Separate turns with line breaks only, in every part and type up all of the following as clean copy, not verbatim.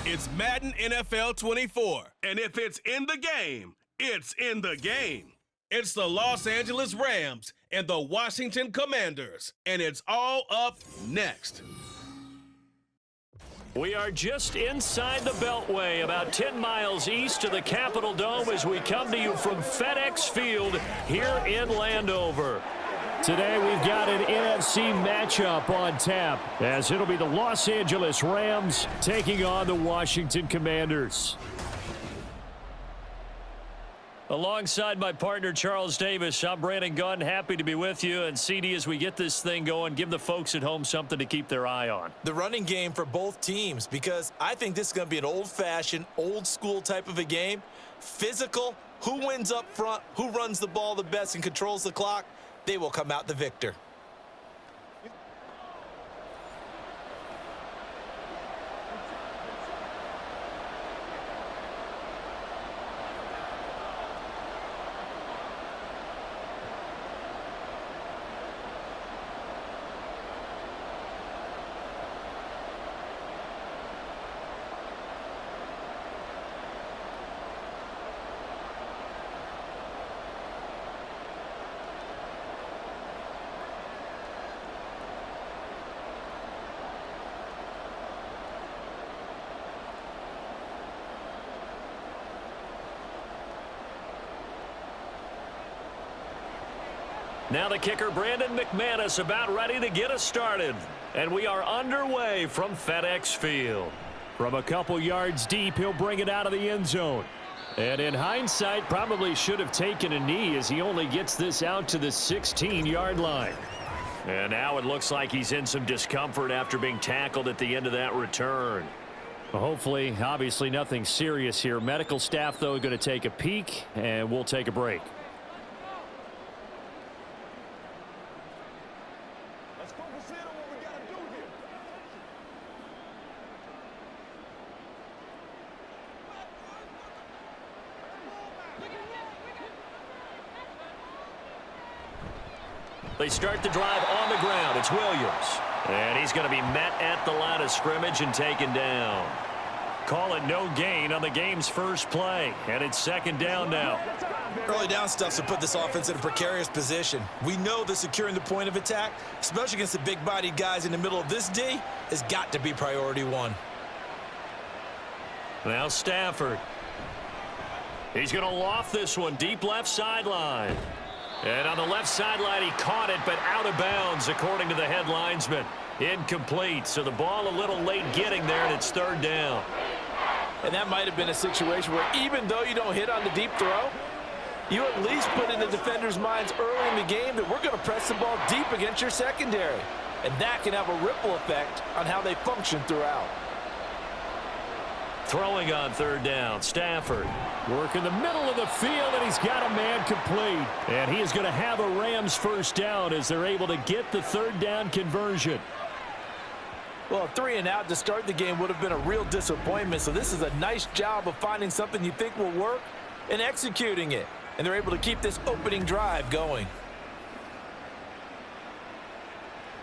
It's Madden NFL 24. And if it's in the game, it's in the game. It's the Los Angeles Rams and the Washington Commanders. And it's all up next.
We are just inside the Beltway, about 10 miles east of the Capitol Dome as we come to you from FedEx Field here in Landover. Today we've got an NFC matchup on tap as it'll be the Los Angeles Rams taking on the Washington Commanders. Alongside my partner, Charles Davis, I'm Brandon Gunn. Happy to be with you. And CD, as we get this thing going, give the folks at home something to keep their eye on.
The running game for both teams, because I think this is going to be an old-fashioned, old-school type of a game. Physical, who wins up front, who runs the ball the best and controls the clock, they will come out the victor.
Now the kicker, Brandon McManus, about ready to get us started. And we are underway from FedEx Field. From a couple yards deep, he'll bring it out of the end zone. And in hindsight, probably should have taken a knee as he only gets this out to the 16-yard line. And now it looks like he's in some discomfort after being tackled at the end of that return. Well, hopefully, obviously nothing serious here. Medical staff, though, going to take a peek, and we'll take a break. They start the drive on the ground. It's Williams. And he's going to be met at the line of scrimmage and taken down. Call it no gain on the game's first play. And it's second down now.
Early down stuff to put this offense in a precarious position. We know that securing the point of attack, especially against the big-bodied guys in the middle of this D, has got to be priority one.
Now Stafford. He's going to loft this one deep left sideline. And on the left sideline, he caught it, but out of bounds, according to the head linesman. Incomplete, so the ball a little late getting there, and it's third down.
And that might have been a situation where even though you don't hit on the deep throw, you at least put in the defenders' minds early in the game that we're going to press the ball deep against your secondary. And that can have a ripple effect on how they function throughout.
Throwing on third down, Stafford. Work in the middle of the field, and he's got a man complete. And he is going to have a Rams first down as they're able to get the third down conversion.
Well, a 3-and-out to start the game would have been a real disappointment. So this is a nice job of finding something you think will work and executing it. And they're able to keep this opening drive going.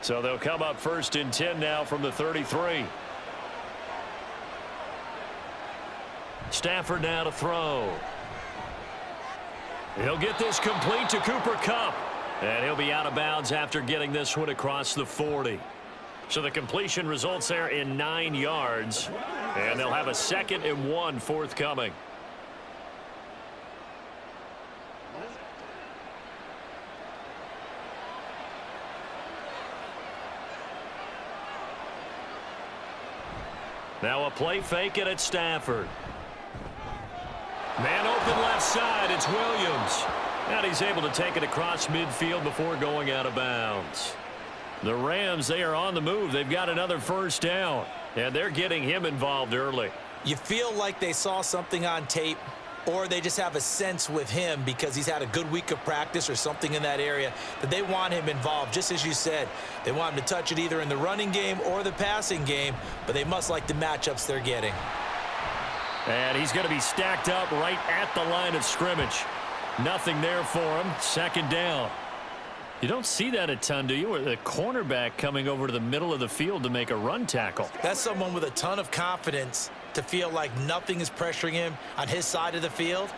So they'll come up first and 10 now from the 33. Stafford now to throw. He'll get this complete to Cooper Kupp. And he'll be out of bounds after getting this one across the 40. So the completion results there in 9 yards. And they'll have a 2nd and 1 forthcoming. Now a play fake it at Stafford. Man open left side, it's Williams. And he's able to take it across midfield before going out of bounds. The Rams, they are on the move. They've got another first down. And they're getting him involved early.
You feel like they saw something on tape, or they just have a sense with him because he's had a good week of practice or something in that area that they want him involved. Just as you said, they want him to touch it either in the running game or the passing game, but they must like the matchups they're getting.
And he's going to be stacked up right at the line of scrimmage. Nothing there for him. Second down. You don't see that a ton, do you? Or the cornerback coming over to the middle of the field to make a run tackle.
That's someone with a ton of confidence to feel like nothing is pressuring him on his side of the field.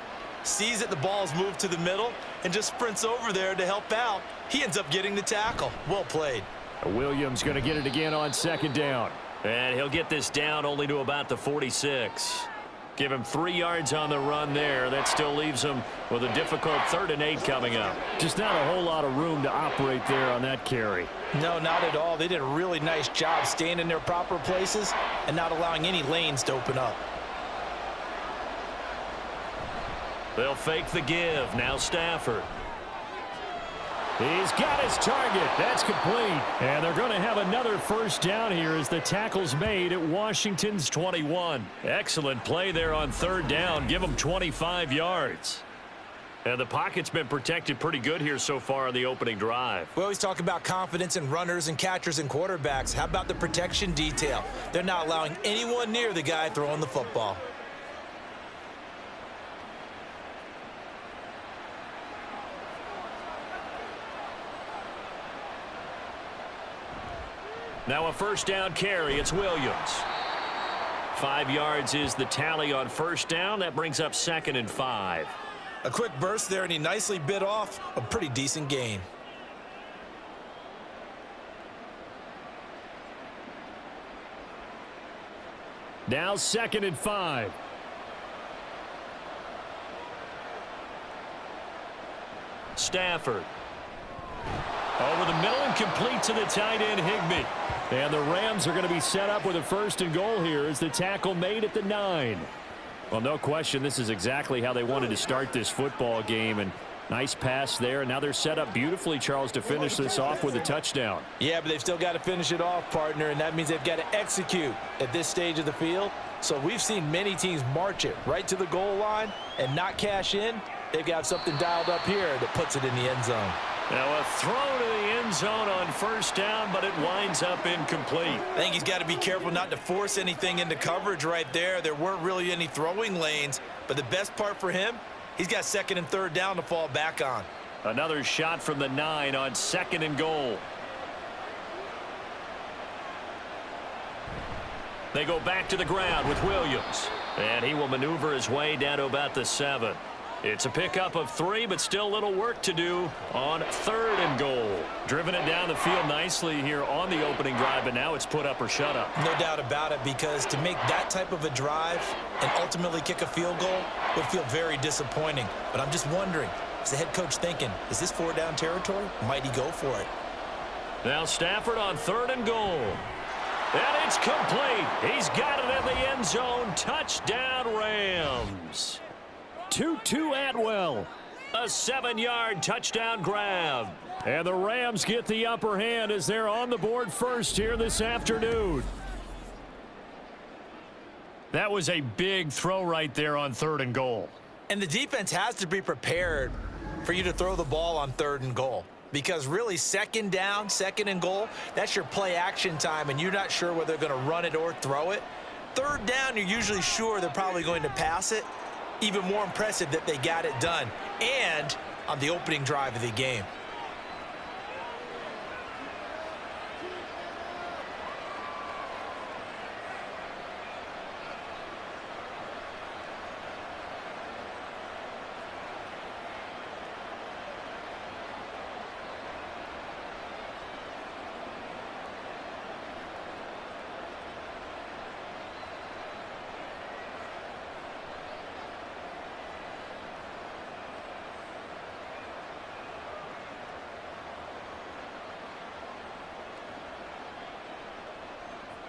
Sees that the ball's moved to the middle and just sprints over there to help out. He ends up getting the tackle. Well played.
Williams going to get it again on second down. And he'll get this down only to about the 46. Give him 3 yards on the run there. That still leaves him with a difficult 3rd and 8 coming up.
Just not a whole lot of room to operate there on that carry.
No, not at all. They did a really nice job staying in their proper places and not allowing any lanes to open up.
They'll fake the give. Now Stafford.
He's got his target. That's complete. And they're going to have another first down here as the tackle's made at Washington's 21.
Excellent play there on 3rd down. Give them 25 yards. And the pocket's been protected pretty good here so far on the opening drive.
We always talk about confidence in runners and catchers and quarterbacks. How about the protection detail? They're not allowing anyone near the guy throwing the football.
Now a first down carry. It's Williams. 5 yards is the tally on first down. That brings up 2nd and 5.
A quick burst there, and he nicely bit off a pretty decent gain.
Now 2nd and 5.
Stafford. Over the middle and complete to the tight end, Higbee.
And the Rams are going to be set up with a 1st and goal here as the tackle made at the 9.
Well, no question, this is exactly how they wanted to start this football game. And nice pass there. And now they're set up beautifully, Charles, to finish this off with a touchdown.
Yeah, but they've still got to finish it off, partner, and that means they've got to execute at this stage of the field. So we've seen many teams march it right to the goal line and not cash in. They've got something dialed up here that puts it in the end zone.
Now a throw to the end zone on first down, but it winds up incomplete.
I think he's got to be careful not to force anything into coverage right there. There weren't really any throwing lanes, but the best part for him, he's got 2nd and 3rd down to fall back on.
Another shot from the 9 on 2nd and goal. They go back to the ground with Williams. And he will maneuver his way down to about the 7. It's a pickup of 3, but still a little work to do on 3rd and goal. Driven it down the field nicely here on the opening drive, but now it's put up or shut up.
No doubt about it, because to make that type of a drive and ultimately kick a field goal would feel very disappointing. But I'm just wondering, is the head coach thinking, is this 4-down territory? Might he go for it?
Now Stafford on 3rd and goal. And it's complete. He's got it in the end zone. Touchdown, Rams.
Tutu Atwell.
A 7-yard touchdown grab.
And the Rams get the upper hand as they're on the board first here this afternoon.
That was a big throw right there on 3rd and goal.
And the defense has to be prepared for you to throw the ball on 3rd and goal. Because really, 2nd down, 2nd and goal, that's your play action time, and you're not sure whether they're going to run it or throw it. 3rd down, you're usually sure they're probably going to pass it. Even more impressive that they got it done, and on the opening drive of the game.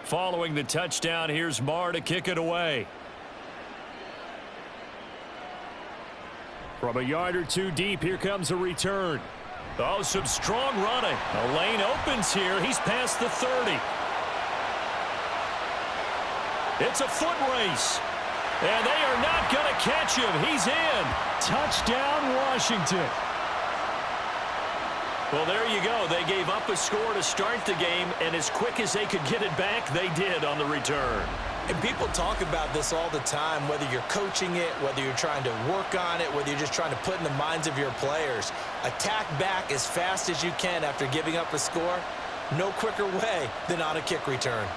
Following the touchdown, here's Marr to kick it away.
From a yard or 2 deep, here comes a return.
Oh, some strong running. The lane opens here. He's past the 30. It's a foot race. And they are not going to catch him. He's in.
Touchdown, Washington.
Well, there you go. They gave up a score to start the game, and as quick as they could get it back, they did on the return.
And people talk about this all the time, whether you're coaching it, whether you're trying to work on it, whether you're just trying to put in the minds of your players. Attack back as fast as you can after giving up a score. No quicker way than on a kick return.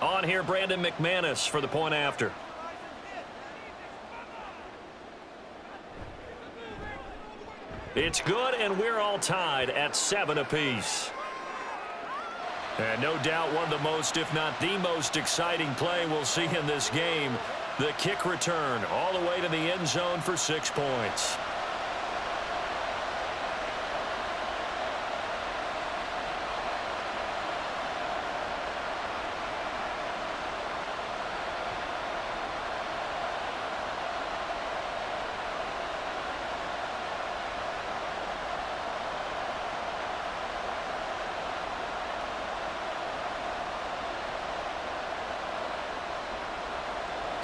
On here, Brandon McManus for the point after. It's good, and we're all tied at 7 apiece. And no doubt one of the most, if not the most exciting play we'll see in this game. The kick return all the way to the end zone for 6 points.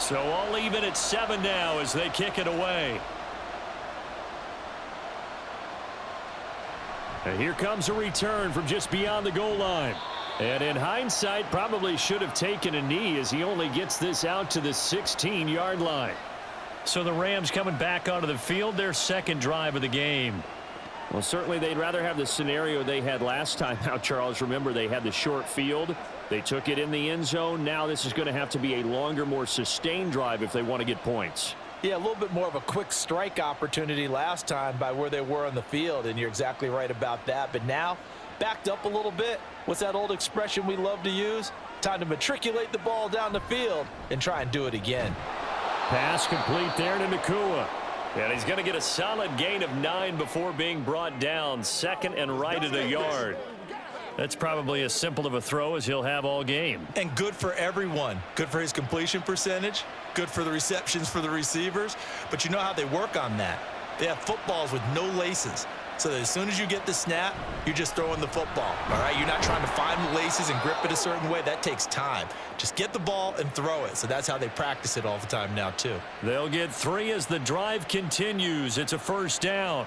So all even at 7 now as they kick it away. And here comes a return from just beyond the goal line. And in hindsight, probably should have taken a knee as he only gets this out to the 16-yard line. So the Rams coming back onto the field, their second drive of the game.
Well, certainly they'd rather have the scenario they had last time out, Charles. Remember, they had the short field. They took it in the end zone. Now this is going to have to be a longer, more sustained drive if they want to get points.
Yeah, a little bit more of a quick strike opportunity last time by where they were on the field, and you're exactly right about that. But now, backed up a little bit. What's that old expression we love to use? Time to matriculate the ball down the field and try and do it again.
Pass complete there to Nakua.
And he's going to get a solid gain of 9 before being brought down. Second and right at a yard.
That's probably as simple of a throw as he'll have all game.
And good for everyone. Good for his completion percentage. Good for the receptions for the receivers. But you know how they work on that. They have footballs with no laces. So that as soon as you get the snap, you're just throwing the football. All right, you're not trying to find the laces and grip it a certain way. That takes time. Just get the ball and throw it. So that's how they practice it all the time now, too.
They'll get 3 as the drive continues. It's a first down.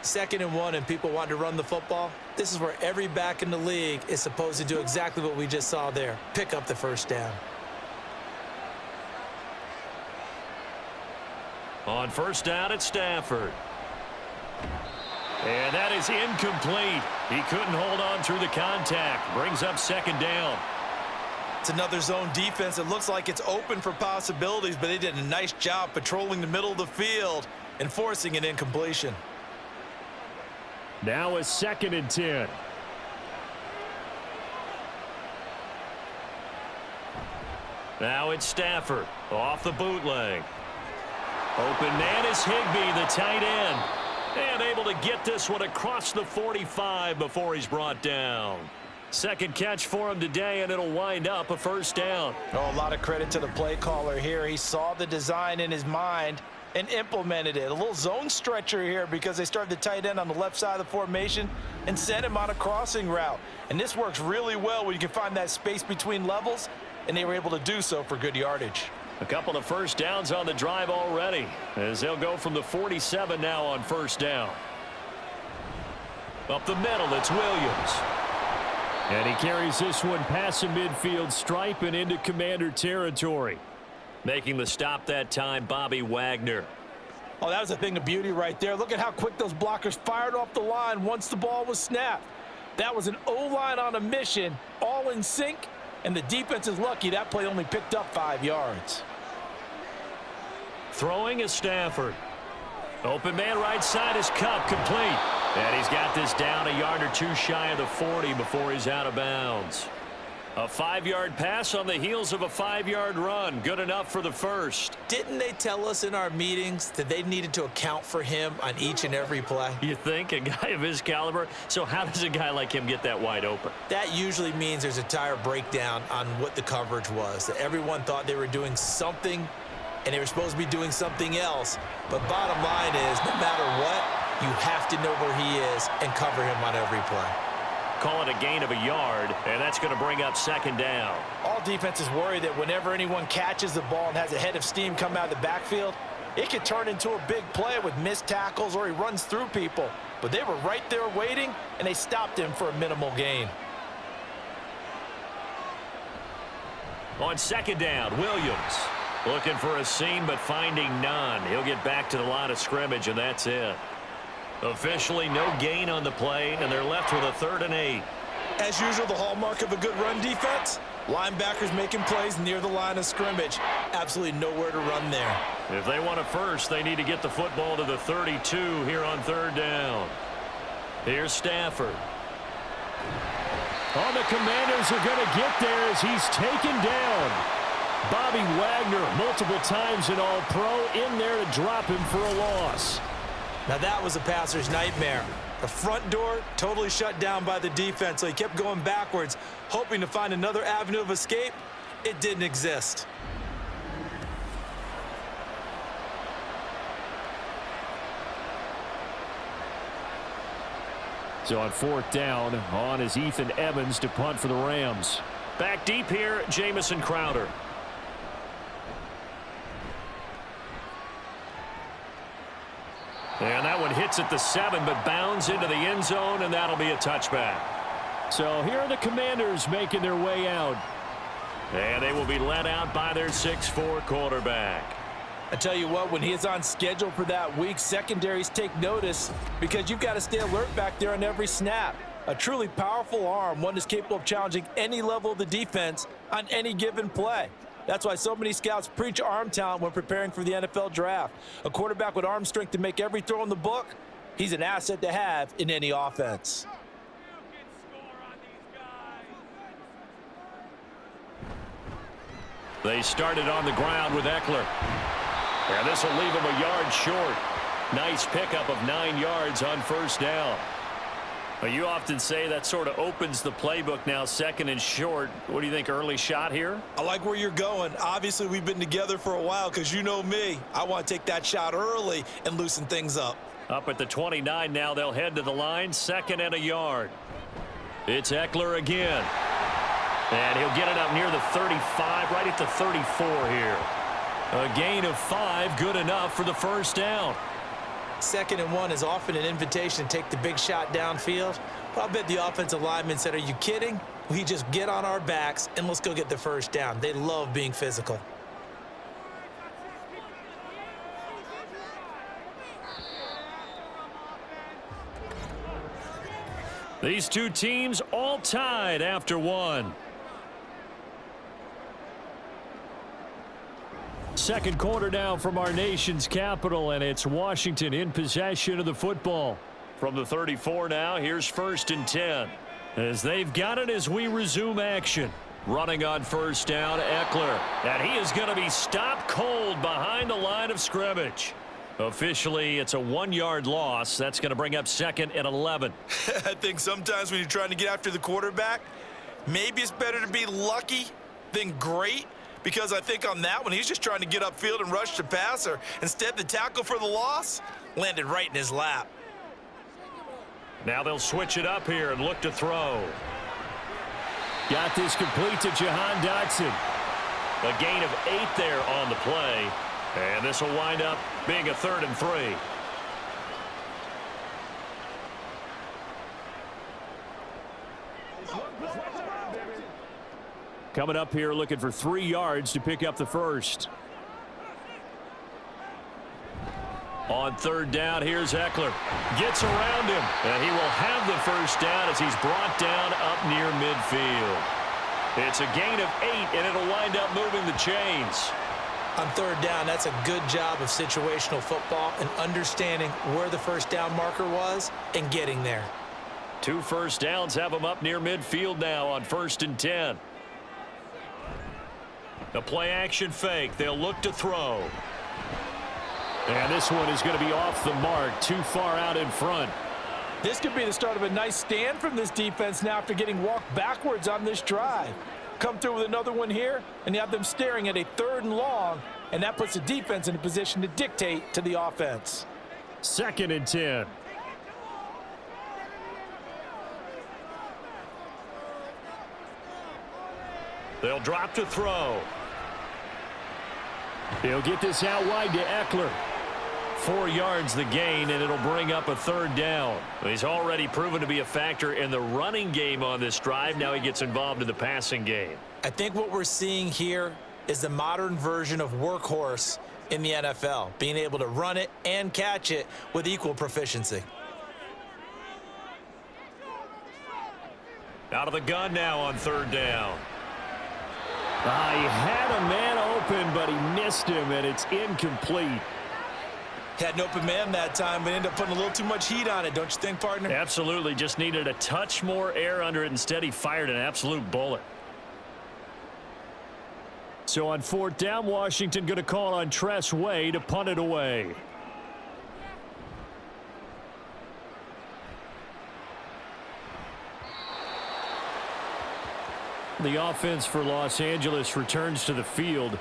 2nd and 1, and people want to run the football. This is where every back in the league is supposed to do exactly what we just saw there. Pick up the first down.
On first down at Stafford. And that is incomplete. He couldn't hold on through the contact. Brings up 2nd down.
It's another zone defense. It looks like it's open for possibilities, but they did a nice job patrolling the middle of the field and forcing an incompletion.
Now a 2nd and 10.
Now it's Stafford off the bootleg. Open man is Higbee, the tight end. And able to get this one across the 45 before he's brought down. Second catch for him today, and it'll wind up a first down.
Oh, a lot of credit to the play caller here. He saw the design in his mind and implemented it. A little zone stretcher here because they started the tight end on the left side of the formation and sent him on a crossing route. And this works really well when you can find that space between levels, and they were able to do so for good yardage.
A couple of first downs on the drive already as they'll go from the 47 now on first down. Up the middle, it's Williams.
And he carries this one past the midfield stripe and into Commander territory.
Making the stop that time, Bobby Wagner.
Oh, that was a thing of beauty right there. Look at how quick those blockers fired off the line once the ball was snapped. That was an O-line on a mission, all in sync, and the defense is lucky that play only picked up 5 yards.
Throwing is Stafford. Open man right side is Cup, complete. And he's got this down a yard or 2 shy of the 40 before he's out of bounds. A 5-yard pass on the heels of a 5-yard run. Good enough for the first.
Didn't they tell us in our meetings that they needed to account for him on each and every play?
You think? A guy of his caliber? So how does a guy like him get that wide open?
That usually means there's a tire breakdown on what the coverage was. That everyone thought they were doing something, and they were supposed to be doing something else. But bottom line is, no matter what, you have to know where he is and cover him on every play.
Call it a gain of a yard, and that's going to bring up 2nd down.
All defenses worry that whenever anyone catches the ball and has a head of steam come out of the backfield, it could turn into a big play with missed tackles or he runs through people. But they were right there waiting, and they stopped him for a minimal gain.
On 2nd down, Williams looking for a seam but finding none. He'll get back to the line of scrimmage, and that's it. Officially no gain on the play, and they're left with a 3rd and 8.
As usual, the hallmark of a good run defense, linebackers making plays near the line of scrimmage. Absolutely nowhere to run there.
If they want a first, they need to get the football to the 32 here on third down. Here's Stafford.
Oh, the Commanders are going to get there as he's taken down. Bobby Wagner, multiple times an All-Pro, in there to drop him for a loss.
Now that was a passer's nightmare. The front door totally shut down by the defense, so he kept going backwards, hoping to find another avenue of escape. It didn't exist.
So on fourth down, on is Ethan Evans to punt for the Rams.
Back deep here, Jamison Crowder. And that one hits at the 7, but bounds into the end zone, and that'll be a touchback.
So here are the Commanders making their way out.
And they will be led out by their 6'4" quarterback.
I tell you what, when he is on schedule for that week, secondaries take notice because you've got to stay alert back there on every snap. A truly powerful arm, one that's capable of challenging any level of the defense on any given play. That's why so many scouts preach arm talent when preparing for the NFL draft. A quarterback with arm strength to make every throw in the book, he's an asset to have in any offense.
They started on the ground with Eckler. And this will leave him a yard short. Nice pickup of 9 yards on first down. Well, you often say that sort of opens the playbook now, second and short. What do you think, early shot here?
I like where you're going. Obviously, we've been together for a while because you know me. I want to take that shot early and loosen things up.
Up at the 29 now, they'll head to the line, 2nd and a yard. It's Eckler again. And he'll get it up near the 35, right at the 34 here. A gain of 5, good enough for the first down.
2nd and 1 is often an invitation to take the big shot downfield. But I bet the offensive lineman said, are you kidding? We just get on our backs and let's go get the first down. They love being physical.
These two teams all tied after 1.
Second quarter now from our nation's capital, and it's Washington in possession of the football.
From the 34 now, here's 1st and 10. As they've got it as we resume action. Running on first down, Eckler. And he is going to be stopped cold behind the line of scrimmage. Officially, it's a 1-yard loss. That's going to bring up 2nd and 11.
I think sometimes when you're trying to get after the quarterback, maybe it's better to be lucky than great. Because I think on that one, he's just trying to get upfield and rush the passer. Instead, the tackle for the loss landed right in his lap.
Now they'll switch it up here and look to throw.
Got this complete to Jahan Dotson.
A gain of 8 there on the play. And this will wind up being a 3rd and 3.
Coming up here looking for 3 yards to pick up the first.
On 3rd down, here's Eckler. Gets around him, and he will have the first down as he's brought down up near midfield. It's a gain of 8, and it'll wind up moving the chains.
On 3rd down, that's a good job of situational football and understanding where the first down marker was and getting there.
2 first downs have him up near midfield now on 1st and 10. The play action fake. They'll look to throw.
And this one is going to be off the mark, too far out in front.
This could be the start of a nice stand from this defense now after getting walked backwards on this drive. Come through with another one here, and you have them staring at a 3rd and long, and that puts the defense in a position to dictate to the offense.
2nd and 10.
They'll drop to throw.
He'll get this out wide to Eckler.
4 yards the gain, and it'll bring up a 3rd down. He's already proven to be a factor in the running game on this drive. Now he gets involved in the passing game.
I think what we're seeing here is the modern version of workhorse in the NFL, being able to run it and catch it with equal proficiency.
Out of the gun now on third down.
He had a man open, but he missed him, and it's incomplete.
Had an open man that time, but ended up putting a little too much heat on it, don't you think, partner?
Absolutely. Just needed a touch more air under it. Instead, he fired an absolute bullet.
So on fourth down, Washington going to call on Tress Way to punt it away. The offense for Los Angeles returns to the field.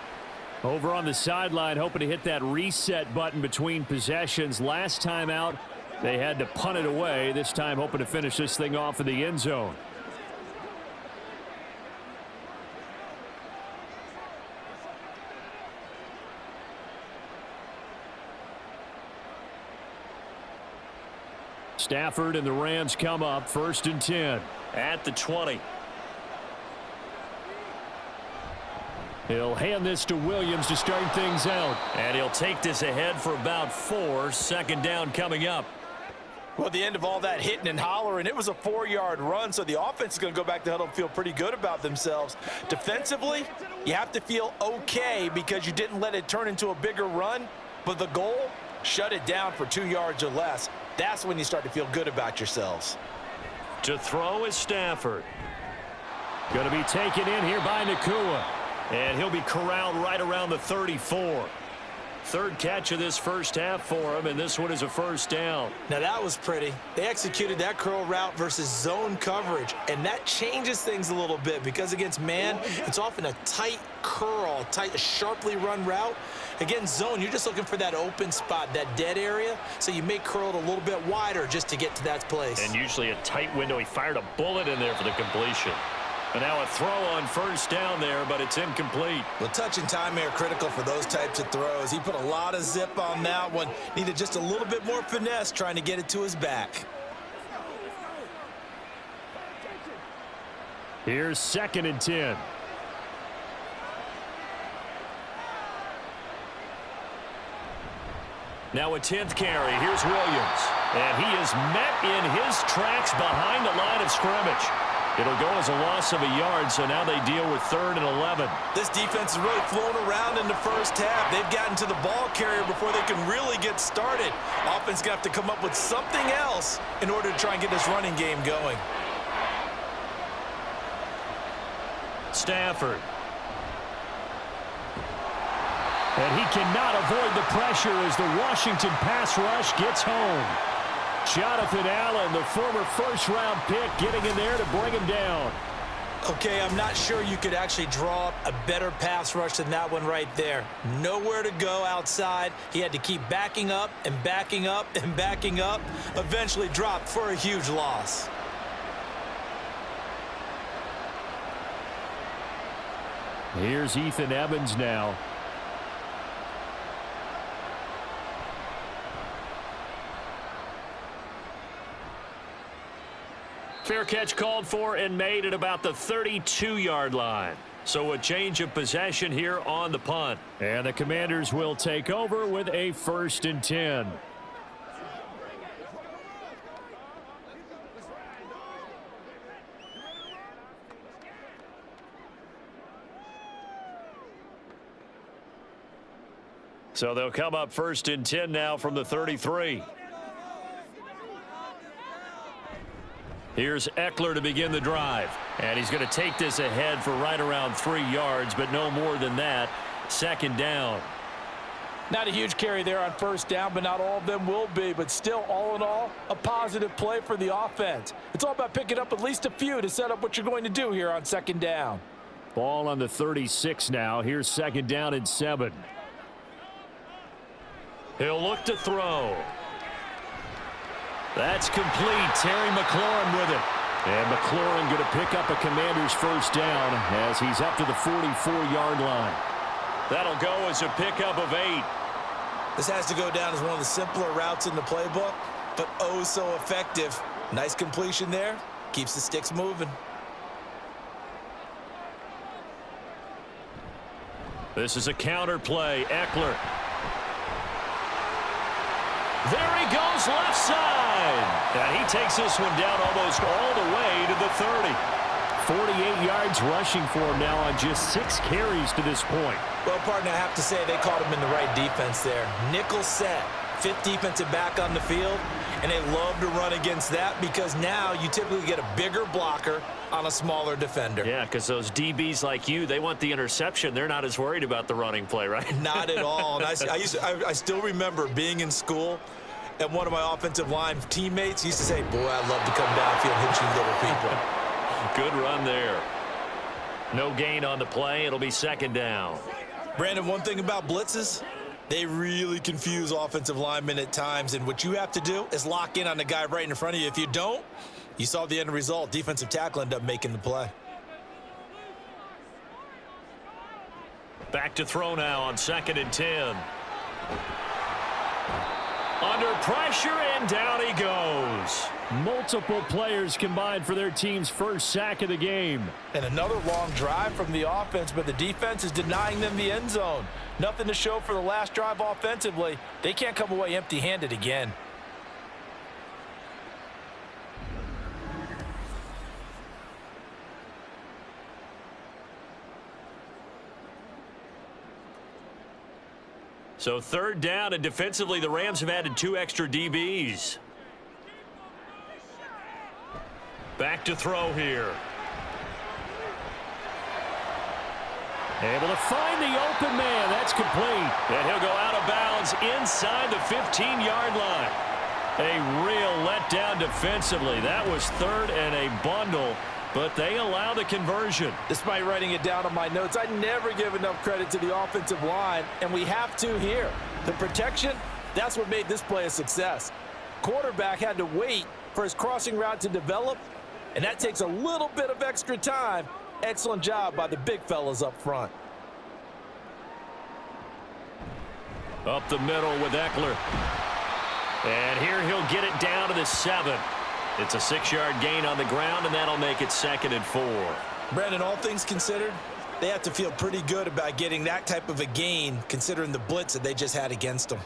Over on the sideline, hoping to hit that reset button between possessions. Last time out, they had to punt it away. This time, hoping to finish this thing off in the end zone. Stafford and the Rams come up, 1st and 10.
At the 20.
He'll hand this to Williams to start things out.
And he'll take this ahead for about 4. Second down coming up.
Well, at the end of all that hitting and hollering, it was a 4-yard run, so the offense is going to go back to huddle and feel pretty good about themselves. Defensively, you have to feel okay because you didn't let it turn into a bigger run, but the goal, shut it down for 2 yards or less. That's when you start to feel good about yourselves.
To throw is Stafford.
Going to be taken in here by Nakua.
And he'll be corralled right around the 34. Third catch of this first half for him, and this one is a first down.
Now that was pretty. They executed that curl route versus zone coverage, and that changes things a little bit because against man, it's often a tight curl, sharply run route. Against zone, you're just looking for that open spot, that dead area, so you may curl it a little bit wider just to get to that place.
And usually a tight window. He fired a bullet in there for the completion. And now a throw on first down there, but it's incomplete.
Well, touch and timing are critical for those types of throws. He put a lot of zip on that one. Needed just a little bit more finesse trying to get it to his back.
Here's 2nd and 10.
Now a 10th carry. Here's Williams. And he is met in his tracks behind the line of scrimmage. It'll go as a loss of a yard, so now they deal with 3rd and 11.
This defense is really flown around in the first half. They've gotten to the ball carrier before they can really get started. Offense going to have to come up with something else in order to try and get this running game going.
Stafford.
And he cannot avoid the pressure as the Washington pass rush gets home. Jonathan Allen, the former first-round pick, getting in there to bring him down.
Okay, I'm not sure you could actually draw up a better pass rush than that one right there. Nowhere to go outside. He had to keep backing up and backing up and backing up. Eventually dropped for a huge loss.
Here's Ethan Evans now.
Fair catch called for and made at about the 32-yard line. So a change of possession here on the punt.
And the Commanders will take over with a 1st and 10.
So they'll come up 1st and 10 now from the 33. Here's Eckler to begin the drive. And he's going to take this ahead for right around 3 yards, but no more than that. 2nd down.
Not a huge carry there on first down, but not all of them will be. But still, all in all, a positive play for the offense. It's all about picking up at least a few to set up what you're going to do here on 2nd down.
Ball on the 36 now. Here's 2nd down and 7.
He'll look to throw. That's complete. Terry McLaurin with it.
And McLaurin going to pick up a Commander's first down as he's up to the 44-yard line.
That'll go as a pickup of 8.
This has to go down as one of the simpler routes in the playbook, but oh so effective. Nice completion there. Keeps the sticks moving.
This is a counter play. Eckler. There he goes left side. And he takes this one down almost all the way to the 30.
48 yards rushing for him now on just 6 carries to this point.
Well, partner, I have to say they caught him in the right defense there. Nickel set, 5th defensive back on the field, and they love to run against that because now you typically get a bigger blocker on a smaller defender.
Yeah, because those DBs like you, they want the interception. They're not as worried about the running play, right?
Not at all. And I still remember being in school, and one of my offensive line teammates used to say, boy, I'd love to come downfield and hit you little people.
Good run there. No gain on the play. It'll be second down.
Brandon, one thing about blitzes, they really confuse offensive linemen at times, and what you have to do is lock in on the guy right in front of you. If you don't, you saw the end result. Defensive tackle ended up making the play.
Back to throw now on 2nd and 10. Under pressure, and down he goes.
Multiple players combined for their team's first sack of the game.
And another long drive from the offense, but the defense is denying them the end zone. Nothing to show for the last drive offensively. They can't come away empty-handed again.
So 3rd down, and defensively the Rams have added 2 extra DBs. Back to throw here.
Able to find the open man. That's complete.
And he'll go out of bounds inside the 15-yard line. A real letdown defensively. That was 3rd and a bundle, but they allow the conversion.
Despite writing it down on my notes, I never give enough credit to the offensive line, and we have to here. The protection, that's what made this play a success. Quarterback had to wait for his crossing route to develop, and that takes a little bit of extra time. Excellent job by the big fellas up front.
Up the middle with Eckler. And here he'll get it down to the 7. It's a 6-yard gain on the ground, and that'll make it 2nd and 4.
Brandon, all things considered, they have to feel pretty good about getting that type of a gain, considering the blitz that they just had against them.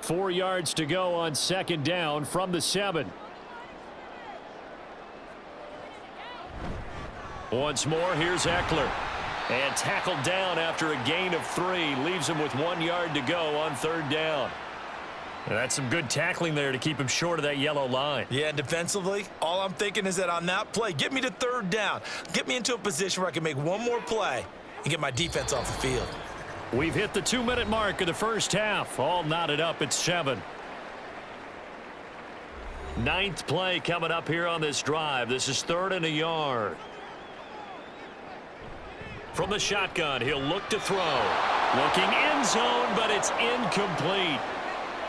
4 yards to go on 2nd down from the 7.
Once more, here's Eckler. And tackled down after a gain of 3. Leaves him with 1 yard to go on 3rd down. And that's some good tackling there to keep him short of that yellow line.
Yeah, and defensively, all I'm thinking is that on that play, get me to 3rd down. Get me into a position where I can make one more play and get my defense off the field.
We've hit the 2-minute mark of the first half. All knotted up at 7.
9th play coming up here on this drive. This is 3rd and a yard. From the shotgun, he'll look to throw. Looking end zone, but it's incomplete.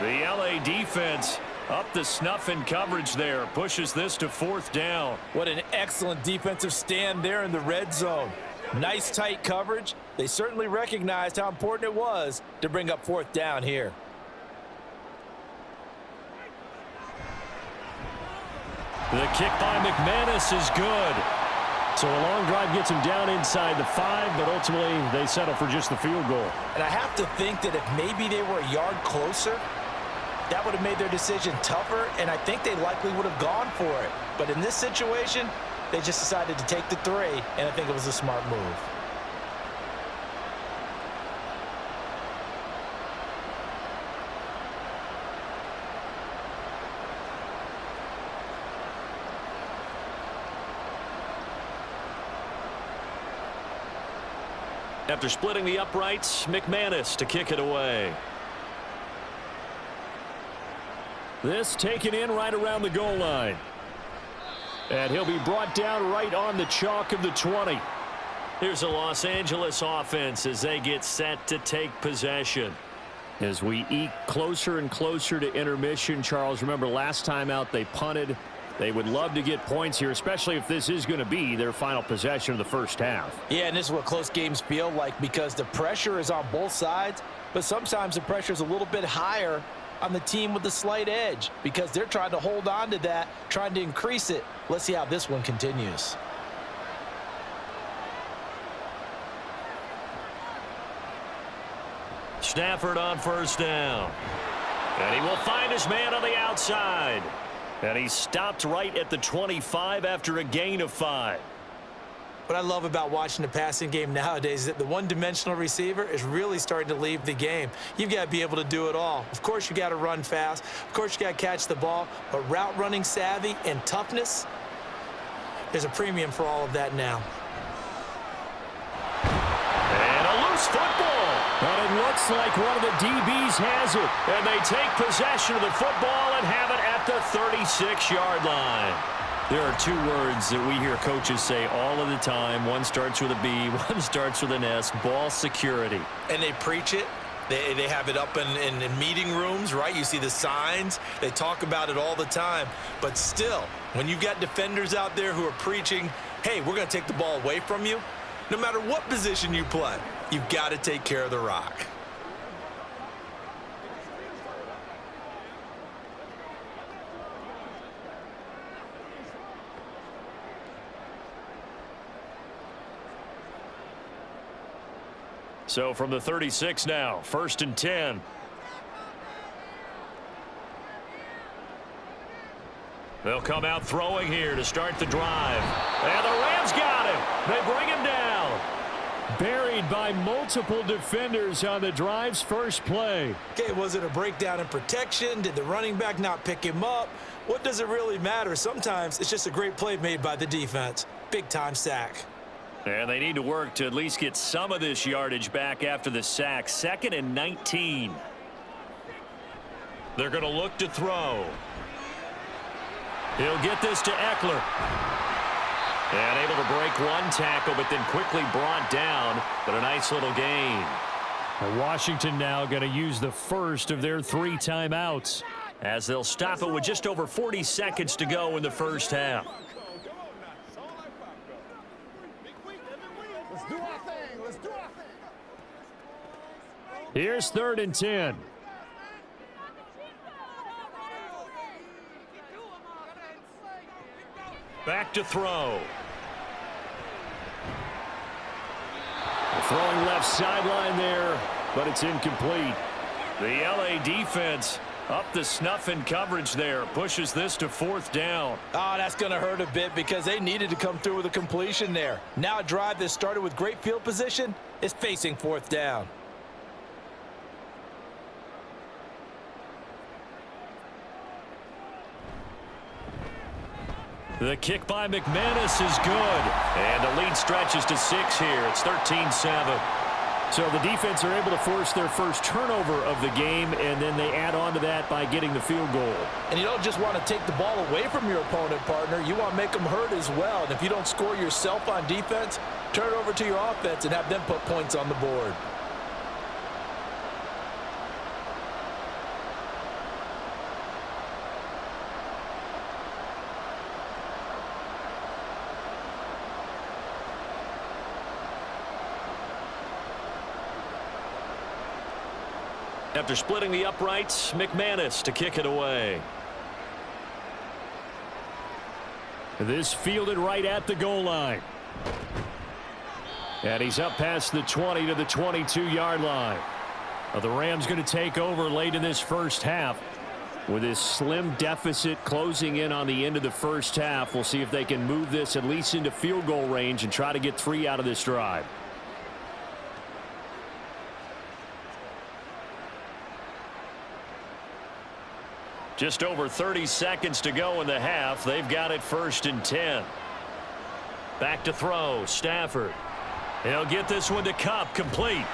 The LA defense up the snuff in coverage there. Pushes this to 4th down.
What an excellent defensive stand there in the red zone. Nice tight coverage. They certainly recognized how important it was to bring up 4th down here.
The kick by McManus is good.
So a long drive gets him down inside the 5, but ultimately they settle for just the field goal.
And I have to think that if maybe they were a yard closer, that would have made their decision tougher, and I think they likely would have gone for it. But in this situation, they just decided to take the 3, and I think it was a smart move.
After splitting the uprights, McManus to kick it away.
This taken in right around the goal line. And he'll be brought down right on the chalk of the 20.
Here's a Los Angeles offense as they get set to take possession.
As we eke closer and closer to intermission, Charles, remember last time out they punted. They would love to get points here, especially if this is going to be their final possession of the first half.
Yeah, and this is what close games feel like because the pressure is on both sides, but sometimes the pressure is a little bit higher on the team with the slight edge because they're trying to hold on to that, trying to increase it. Let's see how this one continues.
Stafford on 1st down. And he will find his man on the outside. And he stopped right at the 25 after a gain of 5.
What I love about watching the passing game nowadays is that the one-dimensional receiver is really starting to leave the game. You've got to be able to do it all. Of course, you got to run fast. Of course, you got to catch the ball. But route running savvy and toughness, there's a premium for all of that now.
And a loose football.
But it looks like one of the DBs has it.
And they take possession of the football and have it at the 36-yard line. There are two words that we hear coaches say all of the time. One starts with a B, one starts with an S, ball security.
And they preach it. They have it up in meeting rooms, right? You see the signs. They talk about it all the time. But still, when you've got defenders out there who are preaching, hey, we're going to take the ball away from you, no matter what position you play, you've got to take care of the rock.
So from the 36 now, 1st and 10. They'll come out throwing here to start the drive. And the Rams got him. They bring him down.
Buried by multiple defenders on the drive's first play.
Okay, was it a breakdown in protection? Did the running back not pick him up? What does it really matter? Sometimes it's just a great play made by the defense. Big-time sack.
And they need to work to at least get some of this yardage back after the sack. 2nd and 19. They're going to look to throw. He'll get this to Eckler. And able to break one tackle, but then quickly brought down. But a nice little gain.
And Washington now going to use the first of their 3 timeouts,
as they'll stop it with just over 40 seconds to go in the first half.
Here's 3rd and 10.
Back to throw.
Throwing left sideline there, but it's incomplete.
The LA defense up the snuff in coverage there. Pushes this to 4th down.
Oh, that's going to hurt a bit because they needed to come through with a completion there. Now a drive that started with great field position is facing 4th down.
The kick by McManus is good. And the lead stretches to 6 here. It's 13-7.
So the defense are able to force their first turnover of the game, and then they add on to that by getting the field goal.
And you don't just want to take the ball away from your opponent, partner. You want to make them hurt as well. And if you don't score yourself on defense, turn it over to your offense and have them put points on the board.
After splitting the uprights, McManus to kick it away.
This fielded right at the goal line. And he's up past the 20 to the 22-yard line. Now the Rams going to take over late in this first half. With this slim deficit closing in on the end of the first half, we'll see if they can move this at least into field goal range and try to get 3 out of this drive.
Just over 30 seconds to go in the half. They've got it 1st and 10. Back to throw. Stafford. He'll get this one to Kupp, complete.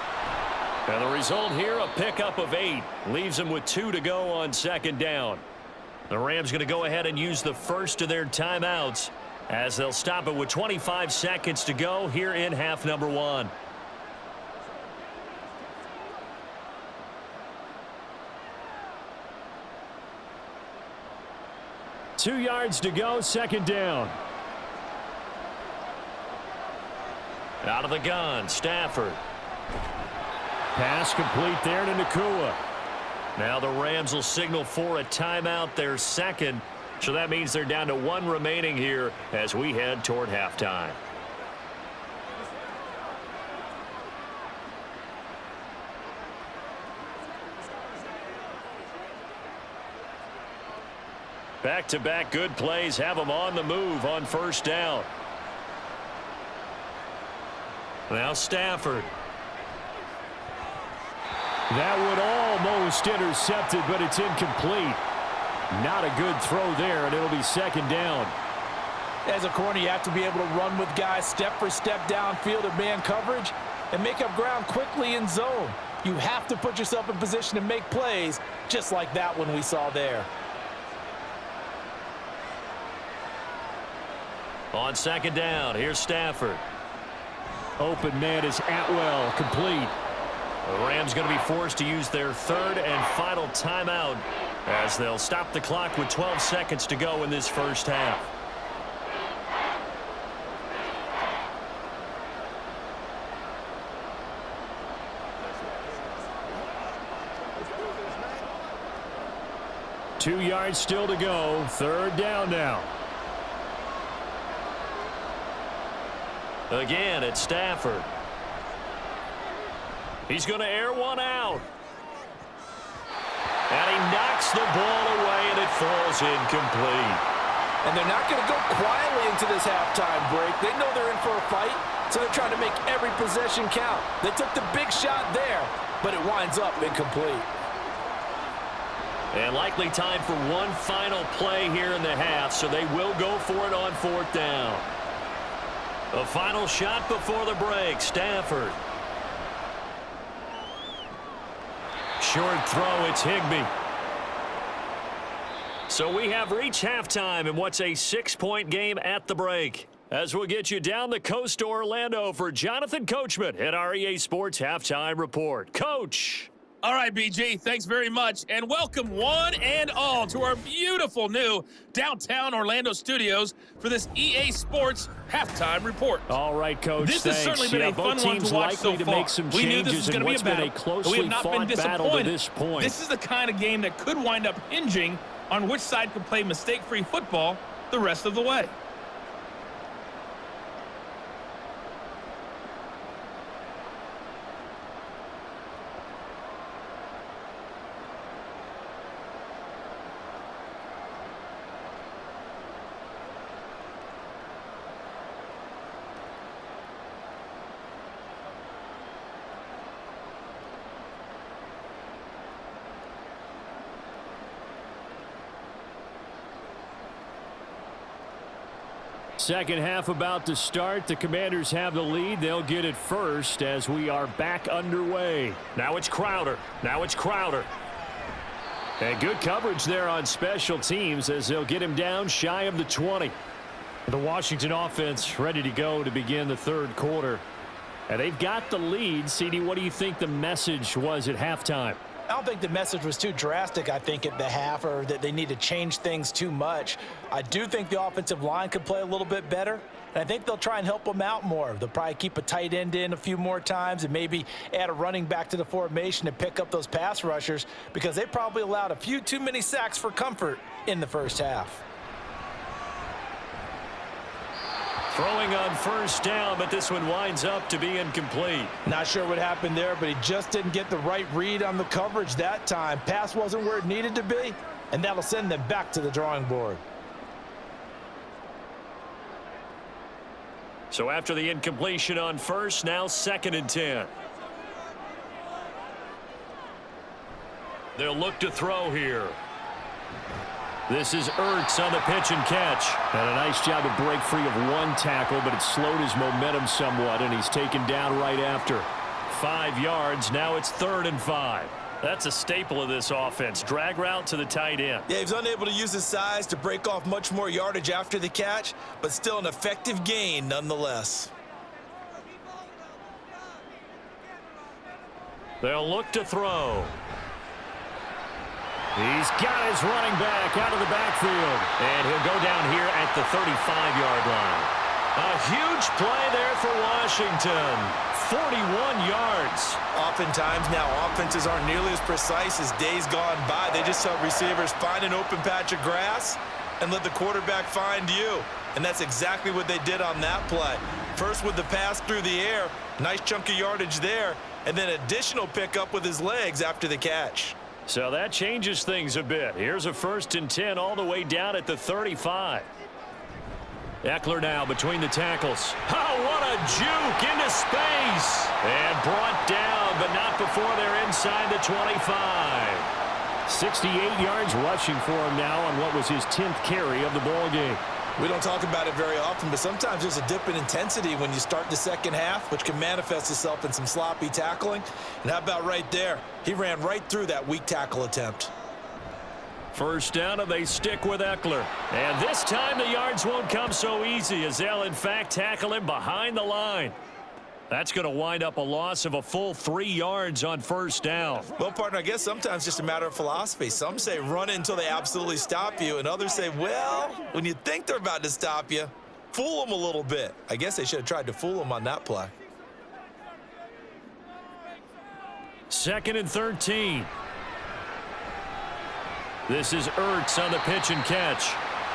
And the result here, a pickup of 8. Leaves them with 2 to go on 2nd down. The Rams going to go ahead and use the first of their timeouts as they'll stop it with 25 seconds to go here in half number 1.
Two yards to go, 2nd down.
Out of the gun, Stafford.
Pass complete there to Nakua.
Now the Rams will signal for a timeout, their 2nd. So that means they're down to 1 remaining here as we head toward halftime. Back-to-back good plays have them on the move on first down. Now Stafford.
That one almost intercepted, but it's incomplete. Not a good throw there, and it'll be second down.
As a corner, you have to be able to run with guys step for step downfield in man coverage and make up ground quickly in zone. You have to put yourself in position to make plays, just like that one we saw there.
On second down, here's Stafford.
Open man is Atwell, complete.
The Rams going to be forced to use their third and final timeout as they'll stop the clock with 12 seconds to go in this first half.
Two yards still to go. Third down now.
Again, it's Stafford. He's going to air one out. And he knocks the ball away, and it falls incomplete.
And they're not going to go quietly into this halftime break. They know they're in for a fight, so they're trying to make every possession count. They took the big shot there, but it winds up incomplete.
And likely time for one final play here in the half, so they will go for it on fourth down. A final shot before the break, Stafford. Short throw, it's Higbee. So we have reached halftime in what's a 6-point game at the break. As we'll get you down the coast to Orlando for Jonathan Coachman at our EA Sports Halftime Report. Coach.
All right, BG, thanks very much, and welcome one and all to our beautiful new downtown Orlando studios for this EA Sports Halftime Report.
All right, Coach,
this has certainly been a fun one to watch so far.
Make some
we knew this was going to be a battle,
been a closely
but we have not been
battle to
disappointed.
this point.
This is the kind of game that could wind up hinging on which side can play mistake-free football the rest of the way.
Second half about to start. The Commanders have the lead. They'll get it first as we are back underway.
Now it's Crowder.
And good coverage there on special teams as they'll get him down shy of the 20. The Washington offense ready to go to begin the third quarter. And they've got the lead. CD, what do you think the message was at halftime?
I don't think the message was too drastic, I think, at the half, or that they need to change things too much. I do think the offensive line could play a little bit better, and I think they'll try and help them out more. They'll probably keep a tight end in a few more times and maybe add a running back to the formation to pick up those pass rushers, because they probably allowed a few too many sacks for comfort in the first half.
Throwing on first down, but this one winds up to be incomplete.
Not sure what happened there, but he just didn't get the right read on the coverage that time. Pass wasn't where it needed to be, and that'll send them back to the drawing board.
So after the incompletion on first, now 2nd and 10. They'll look to throw here. This is Ertz on the pitch and catch.
And a nice job to break free of one tackle, but it slowed his momentum somewhat, and he's taken down right after.
5 yards. Now it's 3rd and 5. That's a staple of this offense. Drag route to the tight end.
Yeah, he was unable to use his size to break off much more yardage after the catch, but still an effective gain nonetheless.
They'll look to throw.
He's got his running back out of the backfield.
And he'll go down here at the 35-yard line. A huge play there for Washington. 41 yards.
Oftentimes now offenses aren't nearly as precise as days gone by. They just help receivers find an open patch of grass and let the quarterback find you. And that's exactly what they did on that play. First with the pass through the air, nice chunk of yardage there, and then additional pickup with his legs after the catch.
So that changes things a bit. Here's a 1st and 10 all the way down at the 35. Eckler now between the tackles. Oh, what a juke into space. And brought down, but not before they're inside the 25.
68 yards rushing for him now on what was his 10th carry of the ball game.
We don't talk about it very often, but sometimes there's a dip in intensity when you start the second half, which can manifest itself in some sloppy tackling. And how about right there? He ran right through that weak tackle attempt.
1st down, and they stick with Eckler. And this time the yards won't come so easy as they'll, in fact, tackle him behind the line. That's going to wind up a loss of a full 3 yards on 1st down.
Well, partner, I guess sometimes it's just a matter of philosophy. Some say run it until they absolutely stop you, and others say, well, when you think they're about to stop you, fool them a little bit. I guess they should have tried to fool them on that play.
2nd and 13. This is Ertz on the pitch and catch.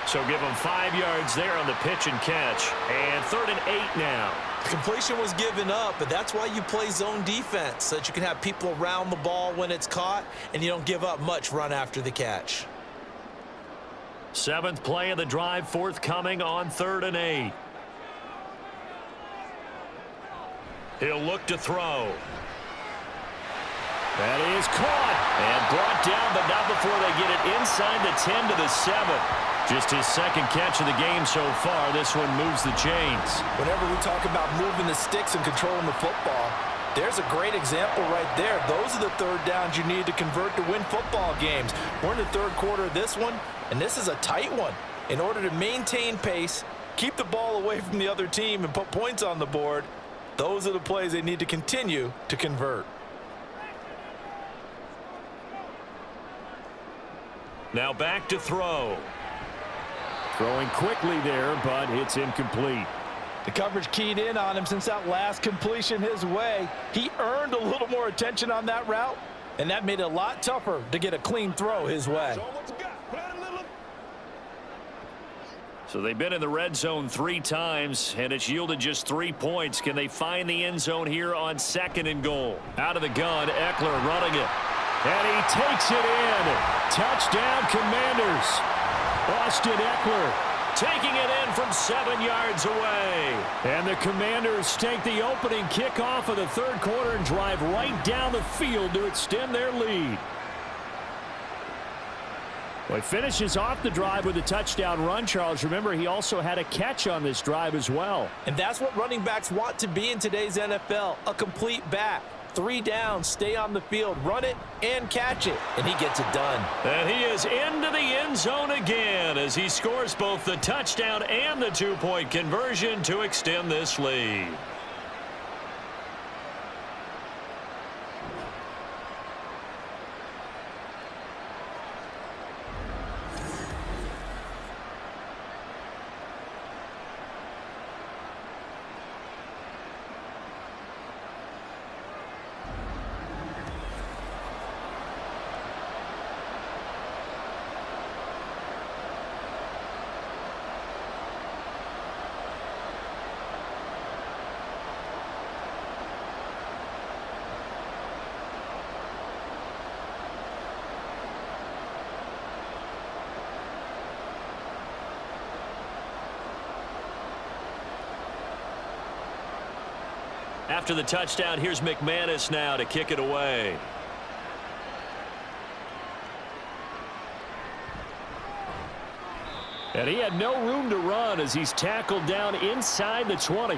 So give him 5 yards there on the pitch and catch. And 3rd and 8 now.
The completion was given up, but that's why you play zone defense, so that you can have people around the ball when it's caught, and you don't give up much run after the catch.
7th play of the drive, forthcoming on 3rd and 8. He'll look to throw. That is caught and brought down, but not before they get it inside the 10 to the 7. Just his 2nd catch of the game so far. This one moves the chains.
Whenever we talk about moving the sticks and controlling the football, there's a great example right there. Those are the 3rd downs you need to convert to win football games. We're in the 3rd quarter of this one, and this is a tight one. In order to maintain pace, keep the ball away from the other team, and put points on the board, those are the plays they need to continue to convert.
Now back to throw.
Throwing quickly there, but it's incomplete.
The coverage keyed in on him since that last completion his way. He earned a little more attention on that route, and that made it a lot tougher to get a clean throw his way.
So they've been in the red zone 3 times, and it's yielded just 3 points. Can they find the end zone here on 2nd and goal? Out of the gun, Eckler running it.
And he takes it in. Touchdown, Commanders. Austin Eckler
taking it in from 7 yards away.
And the Commanders take the opening kickoff of the 3rd quarter and drive right down the field to extend their lead. Well, he finishes off the drive with a touchdown run, Charles. Remember, he also had a catch on this drive as well.
And that's what running backs want to be in today's NFL, a complete back. 3 downs, stay on the field, run it, and catch it. And he gets it done.
And he is into the end zone again as he scores both the touchdown and the 2-point conversion to extend this lead. After the touchdown, here's McManus now to kick it away.
And he had no room to run as he's tackled down inside the 20.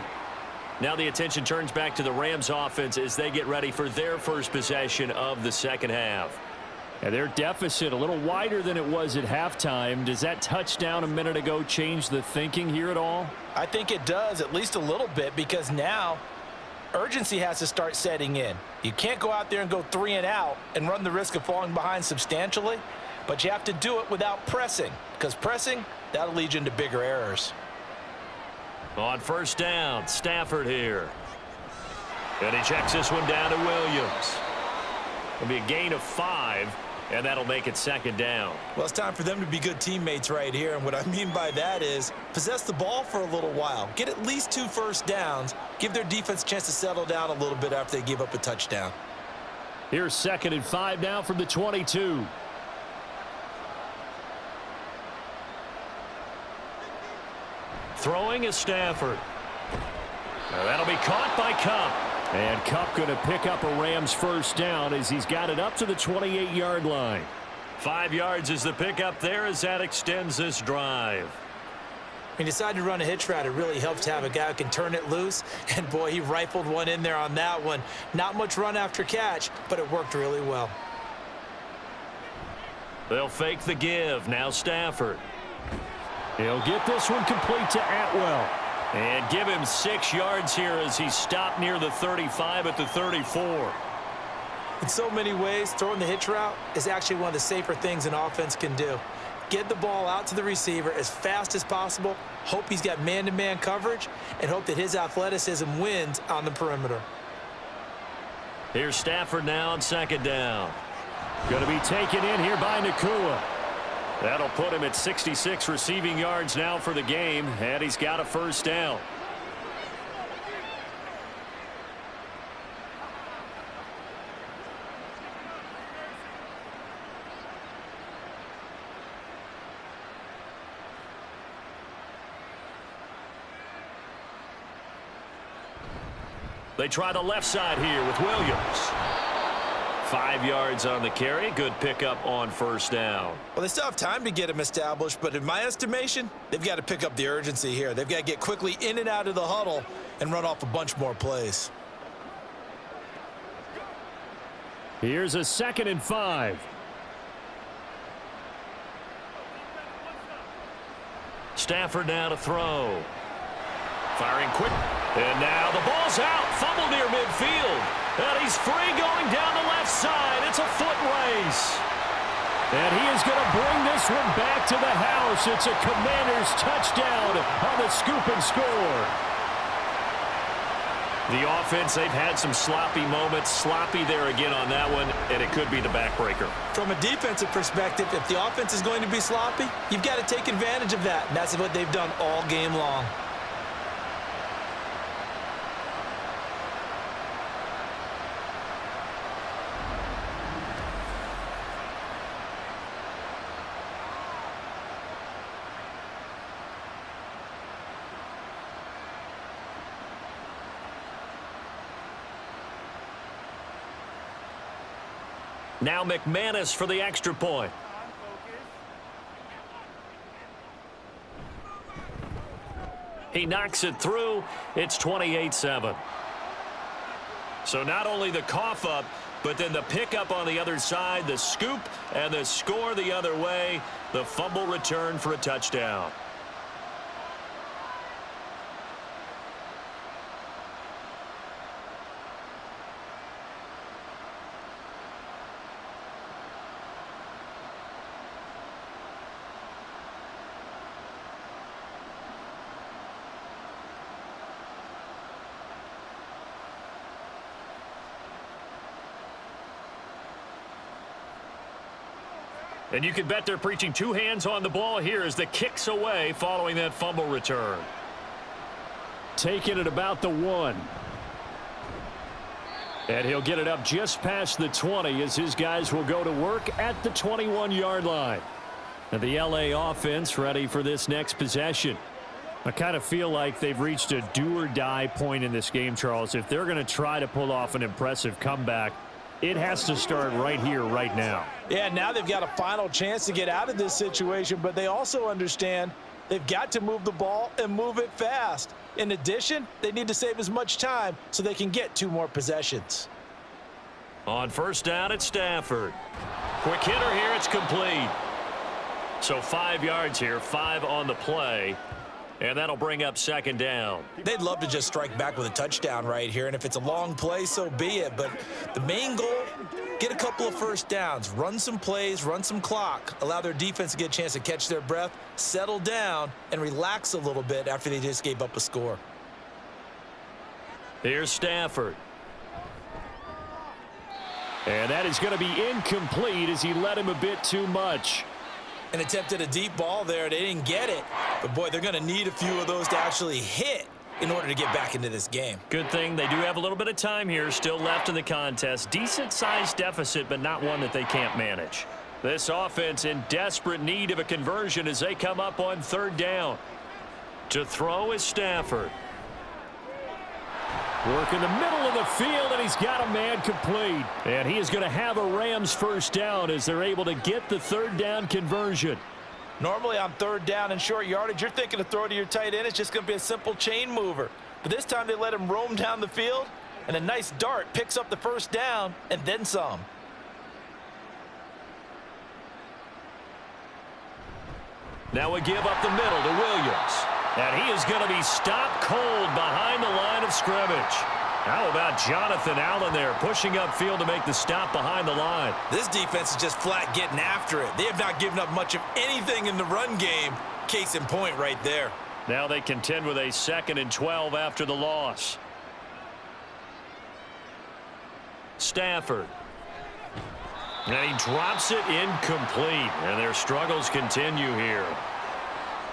Now the attention turns back to the Rams offense as they get ready for their first possession of the second half.
And their deficit a little wider than it was at halftime. Does that touchdown a minute ago change the thinking here at all?
I think it does, at least a little bit, because now urgency has to start setting in. You can't go out there and go 3 and out and run the risk of falling behind substantially, but you have to do it without pressing, because pressing, that'll lead you into bigger errors.
On first down, Stafford here. And he checks this one down to Williams. It'll be a gain of 5, and that'll make it second down.
Well, it's time for them to be good teammates right here, and what I mean by that is possess the ball for a little while. Get at least 2 first downs. Give their defense a chance to settle down a little bit after they give up a touchdown.
Here's 2nd and 5 now from the 22.
Throwing is Stafford. Now that'll be caught by Kupp.
And Kupp going to pick up a Rams first down as he's got it up to the 28-yard line.
5 yards is the pickup there as that extends this drive.
He decided to run a hitch route. It really helps to have a guy who can turn it loose. And, boy, he rifled one in there on that one. Not much run after catch, but it worked really well.
They'll fake the give. Now Stafford.
He'll get this one complete to Atwell.
And give him 6 yards here as he stopped near the 35 at the 34.
In so many ways, throwing the hitch route is actually one of the safer things an offense can do. Get the ball out to the receiver as fast as possible, hope he's got man-to-man coverage, and hope that his athleticism wins on the perimeter.
Here's Stafford now on 2nd down.
Going to be taken in here by Nakua.
That'll put him at 66 receiving yards now for the game, and he's got a first down. They try the left side here with Williams. 5 yards on the carry. Good pickup on first down.
Well, they still have time to get him established, but in my estimation, they've got to pick up the urgency here. They've got to get quickly in and out of the huddle and run off a bunch more plays.
Here's a 2nd and 5.
Stafford now to throw. Firing quick. And now the ball's out. Fumble near midfield. And he's free going down the left side. It's a foot race.
And he is going to bring this one back to the house. It's a Commanders touchdown on the scoop and score.
The offense, they've had some sloppy moments. Sloppy there again on that one, and it could be the backbreaker.
From a defensive perspective, if the offense is going to be sloppy, you've got to take advantage of that. And that's what they've done all game long.
Now McManus for the extra point. He knocks it through. It's 28-7. So not only the cough up, but then the pickup on the other side, the scoop, and the score the other way. The fumble return for a touchdown. And you can bet they're preaching two hands on the ball here as the kick's away following that fumble return.
Taking it about the 1. And he'll get it up just past the 20 as his guys will go to work at the 21-yard line. And the LA offense ready for this next possession. I kind of feel like they've reached a do-or-die point in this game, Charles. If they're going to try to pull off an impressive comeback, it has to start right here, right now.
Yeah, now they've got a final chance to get out of this situation, but they also understand they've got to move the ball and move it fast. In addition, they need to save as much time so they can get 2 more possessions.
On first down, it's Stafford. Quick hitter here, it's complete. So 5 yards here, 5 on the play. And that'll bring up second down.
They'd love to just strike back with a touchdown right here, and if it's a long play, so be it. But the main goal, get a couple of first downs, run some plays, run some clock, allow their defense to get a chance to catch their breath, settle down, and relax a little bit after they just gave up a score.
Here's Stafford.
And that is going to be incomplete as he led him a bit too much.
And attempted a deep ball there. They didn't get it. But, boy, they're going to need a few of those to actually hit in order to get back into this game.
Good thing they do have a little bit of time here still left in the contest. Decent-sized deficit, but not one that they can't manage. This offense in desperate need of a conversion as they come up on 3rd down. To throw is Stafford.
Work in the middle of the field, and he's got a man complete. And he is going to have a Rams first down as they're able to get the 3rd down conversion.
Normally on 3rd down and short yardage, you're thinking to throw to your tight end. It's just going to be a simple chain mover. But this time they let him roam down the field, and a nice dart picks up the first down and then some.
Now we give up the middle to Williams. And he is going to be stopped cold behind the line of scrimmage. How about Jonathan Allen there pushing upfield to make the stop behind the line?
This defense is just flat getting after it. They have not given up much of anything in the run game. Case in point right there.
Now they contend with a 2nd and 12 after the loss. Stafford. And he drops it incomplete. And their struggles continue here.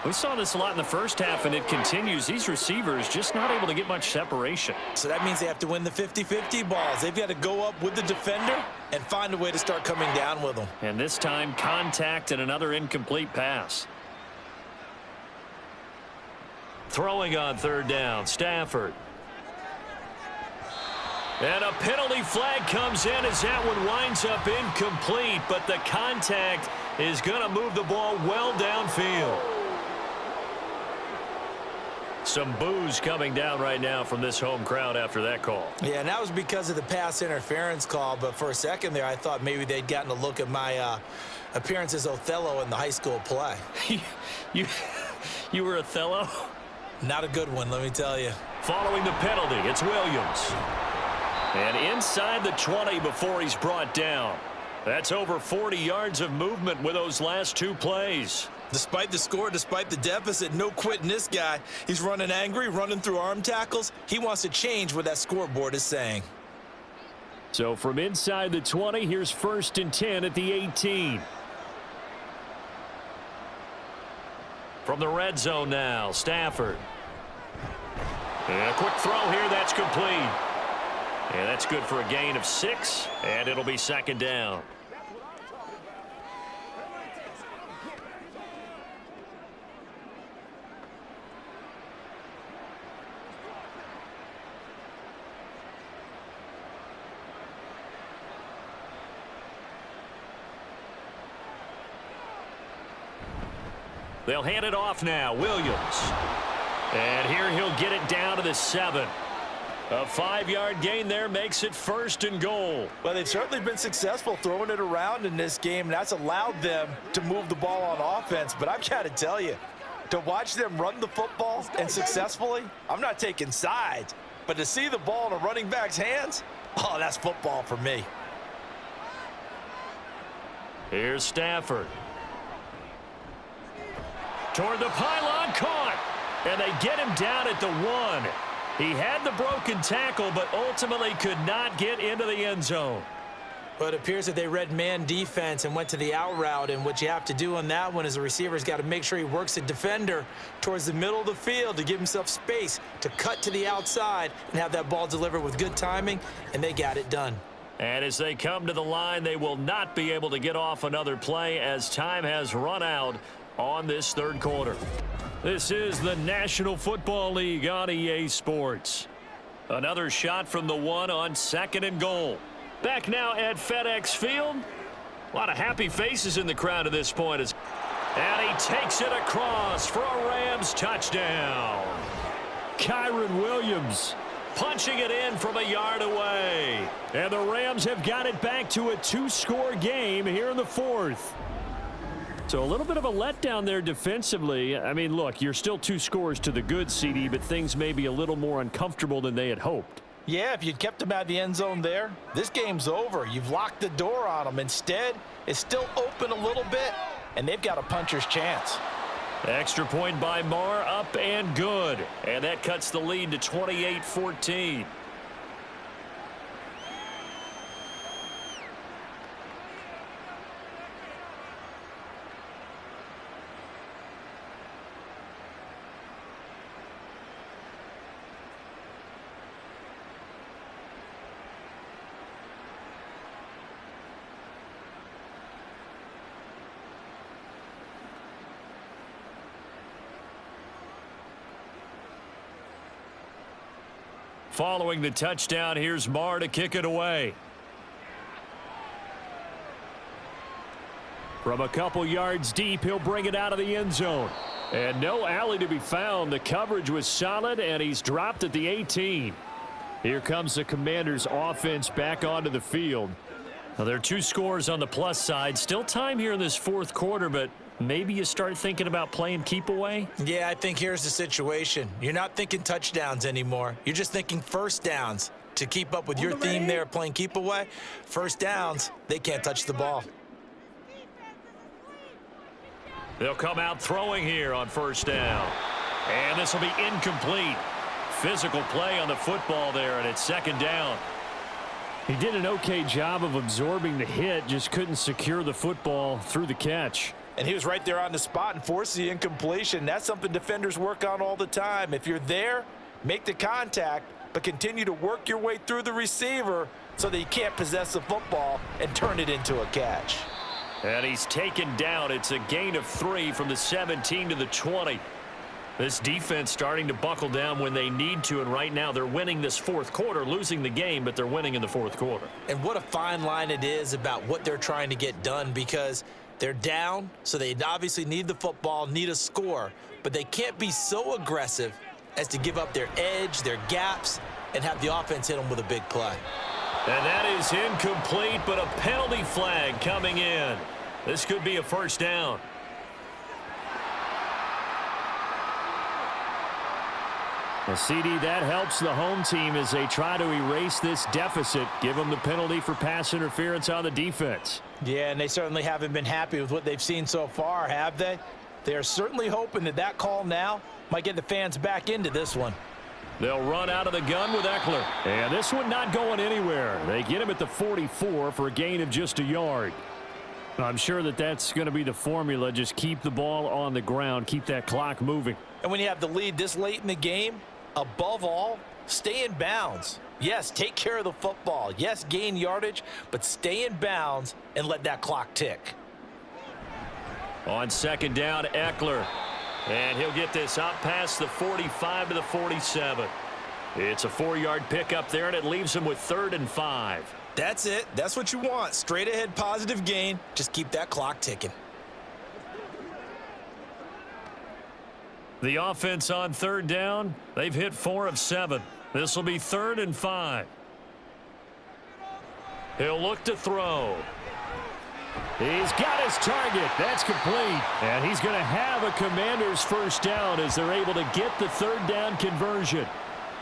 We saw this a lot in the first half, and it continues. These receivers just not able to get much separation.
So that means they have to win the 50-50 balls. They've got to go up with the defender and find a way to start coming down with them.
And this time, contact and another incomplete pass. Throwing on 3rd down, Stafford. And a penalty flag comes in as that one winds up incomplete, but the contact is going to move the ball well downfield. Some boos coming down right now from this home crowd after that call.
Yeah, and that was because of the pass interference call, but for a second there I thought maybe they'd gotten a look at my appearance as Othello in the high school play.
You were Othello?
Not a good one, let me tell you.
Following the penalty, it's Williams. And inside the 20 before he's brought down. That's over 40 yards of movement with those last 2 plays.
Despite the score, despite the deficit, no quitting this guy. He's running angry, running through arm tackles. He wants to change what that scoreboard is saying.
So from inside the 20, here's 1st and 10 at the 18.
From the red zone now, Stafford. And a quick throw here, that's complete. And that's good for a gain of 6, and it'll be 2nd down. They'll hand it off now, Williams. And here he'll get it down to the 7. A 5-yard gain there makes it 1st and goal.
Well, they've certainly been successful throwing it around in this game, and that's allowed them to move the ball on offense. But I've got to tell you, to watch them run the football and successfully, I'm not taking sides, but to see the ball in a running back's hands, oh, that's football for me.
Here's Stafford. Toward the pylon, caught. And they get him down at the 1. He had the broken tackle, but ultimately could not get into the end zone.
But it appears that they read man defense and went to the out route, and what you have to do on that one is the receiver's got to make sure he works the defender towards the middle of the field to give himself space to cut to the outside and have that ball delivered with good timing, and they got it done.
And as they come to the line, they will not be able to get off another play as time has run out on this 3rd quarter. This is the National Football League on EA Sports. Another shot from the 1 on 2nd and goal. Back now at FedEx Field. A lot of happy faces in the crowd at this point. And he takes it across for a Rams touchdown.
Kyron Williams
punching it in from a yard away.
And the Rams have got it back to a 2-score game here in the 4th. So a little bit of a letdown there defensively. I mean, look, you're still 2 scores to the good, CD, but things may be a little more uncomfortable than they had hoped.
Yeah, if you'd kept them out of the end zone there, this game's over. You've locked the door on them. Instead, it's still open a little bit, and they've got a puncher's chance.
Extra point by Marr, up and good. And that cuts the lead to 28-14. Following the touchdown, here's Marr to kick it away. From a couple yards deep, he'll bring it out of the end zone. And no alley to be found. The coverage was solid, and he's dropped at the 18. Here comes the Commanders' offense back onto the field. Now, there are 2 scores on the plus side. Still time here in this fourth quarter, but maybe you start thinking about playing keep away?
Yeah, I think here's the situation. You're not thinking touchdowns anymore. You're just thinking first downs. To keep up with your theme there, playing keep away, first downs, they can't touch the ball.
They'll come out throwing here on first down. And this will be incomplete. Physical play on the football there, and it's second down.
He did an okay job of absorbing the hit, just couldn't secure the football through the catch.
And he was right there on the spot and forced the incompletion. That's something defenders work on all the time. If you're there, make the contact, but continue to work your way through the receiver so that you can't possess the football and turn it into a catch.
And he's taken down. It's a gain of 3 from the 17 to the 20. This defense starting to buckle down when they need to, and right now they're winning this fourth quarter, losing the game, but they're winning in the fourth quarter.
And what a fine line it is about what they're trying to get done, because they're down, so they obviously need the football, need a score, but they can't be so aggressive as to give up their edge, their gaps, and have the offense hit them with a big play.
And that is incomplete, but a penalty flag coming in. This could be a first down.
Well, CD, that helps the home team as they try to erase this deficit, give them the penalty for pass interference on the defense.
Yeah, and they certainly haven't been happy with what they've seen so far, have they? They are certainly hoping that that call now might get the fans back into this one.
They'll run out of the gun with Eckler.
And this one not going anywhere. They get him at the 44 for a gain of just a yard. I'm sure that that's going to be the formula. Just keep the ball on the ground, keep that clock moving.
And when you have the lead this late in the game, above all, stay in bounds. Yes, take care of the football. Yes, gain yardage, but stay in bounds and let that clock tick.
On second down, Eckler. And he'll get this up past the 45 to the 47. It's a 4-yard pickup there, and it leaves him with 3rd and 5.
That's it. That's what you want. Straight ahead positive gain. Just keep that clock ticking.
The offense on 3rd down, they've hit 4 of 7. This will be 3rd and 5. He'll look to throw.
He's got his target. That's complete. And he's going to have a Commander's first down as they're able to get the 3rd down conversion.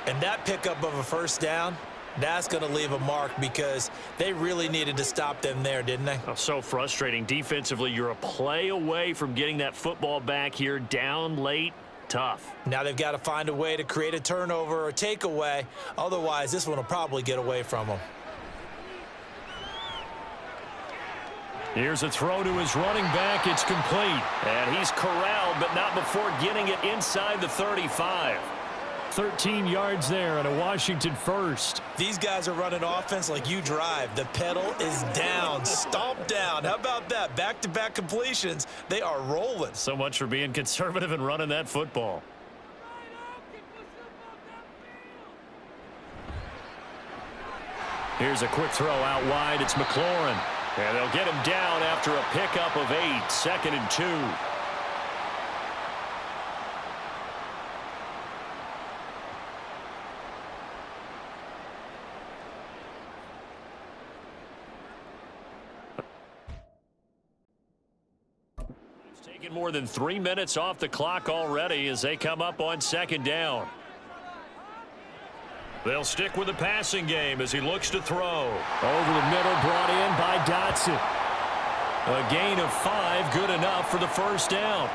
And that pickup of a first down, that's going to leave a mark because they really needed to stop them there, didn't they?
Oh, so frustrating. Defensively, you're a play away from getting that football back here, down late. Tough.
Now they've got to find a way to create a turnover or takeaway. Otherwise, this one will probably get away from them.
Here's a throw to his running back. It's complete. And he's corralled, but not before getting it inside the 35.
13 yards there and a Washington first.
These guys are running offense like you drive. The pedal is down, stomp down. How about that? Back-to-back completions. They are rolling.
So much for being conservative and running that football. Here's a quick throw out wide. It's McLaurin. And they'll get him down after a pickup of 8, 2nd and 2. It's taken more than 3 minutes off the clock already as they come up on 2nd down. They'll stick with the passing game as he looks to throw.
Over the middle, brought in by Dotson.
A gain of 5, good enough for the first down.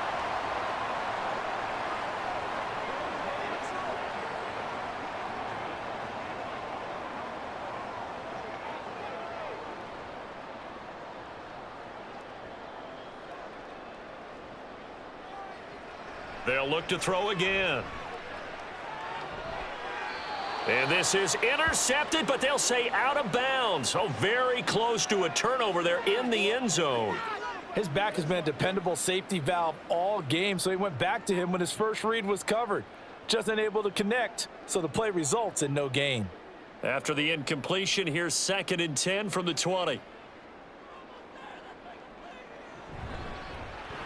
They'll look to throw again. And this is intercepted, but they'll say out of bounds. So very close to a turnover there in the end zone.
His back has been a dependable safety valve all game, so he went back to him when his first read was covered. just unable to connect, so the play results in no gain.
After the incompletion, here's 2nd and 10 from the 20.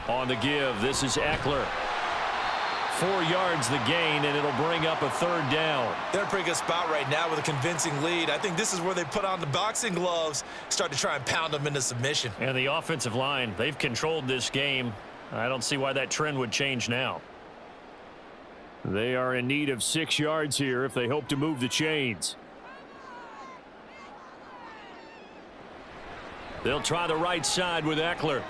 On the give, this is Eckler. 4 yards the gain, and it'll bring up a 3rd down.
They're in a pretty good spot right now with a convincing lead. I think this is where they put on the boxing gloves, start to try and pound them into submission.
And the offensive line, they've controlled this game. I don't see why that trend would change now.
They are in need of 6 yards here if they hope to move the chains.
They'll try the right side with Eckler.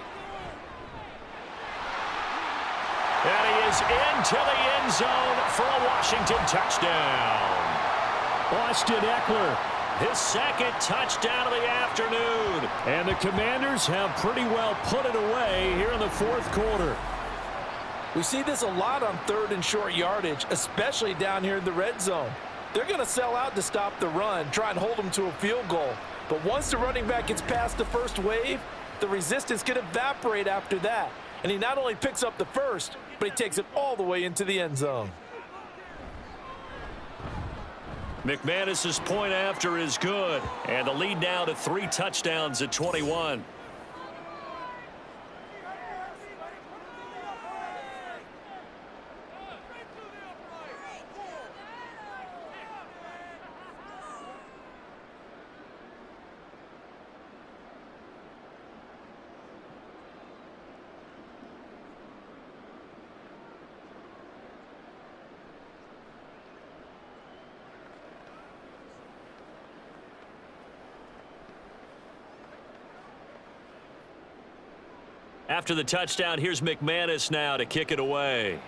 And he is into the end zone for a Washington touchdown.
Austin Eckler.
His 2nd touchdown of the afternoon.
And the Commanders have pretty well put it away here in the 4th quarter.
We see this a lot on 3rd and short yardage, especially down here in the red zone. They're going to sell out to stop the run, try and hold them to a field goal. But once the running back gets past the first wave, the resistance can evaporate after that. And he not only picks up the first, but he takes it all the way into the end zone.
McManus's point after is good. And the lead now to 3 touchdowns at 21. After the touchdown, here's McManus now to kick it away.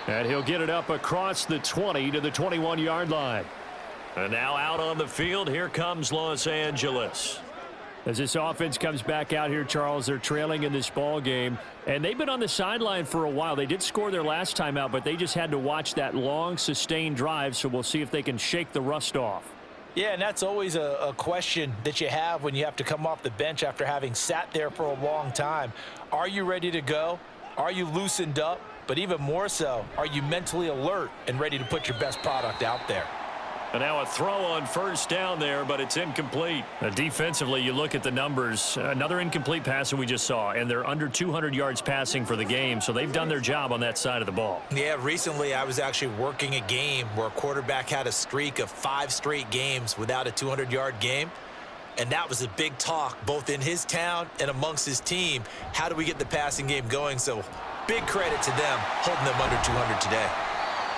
And he'll get it up across the 20 to the 21-yard line.
And now out on the field, here comes Los Angeles.
As this offense comes back out here, Charles, they're trailing in this ball game. And they've been on the sideline for a while. They did score their last time out, but they just had to watch that long, sustained drive, so we'll see if they can shake the rust off.
Yeah, and that's always a question that you have when you have to come off the bench after having sat there for a long time. Are you ready to go? Are you loosened up? But even more so, are you mentally alert and ready to put your best product out there?
And now a throw on 1st down there, but it's incomplete.
Defensively, you look at the numbers. Another incomplete pass that we just saw, and they're under 200 yards passing for the game, so they've done their job on that side of the ball.
Yeah, recently I was actually working a game where a quarterback had a streak of 5 straight games without a 200-yard game. And that was a big talk, both in his town and amongst his team. How do we get the passing game going? So big credit to them holding them under 200 today.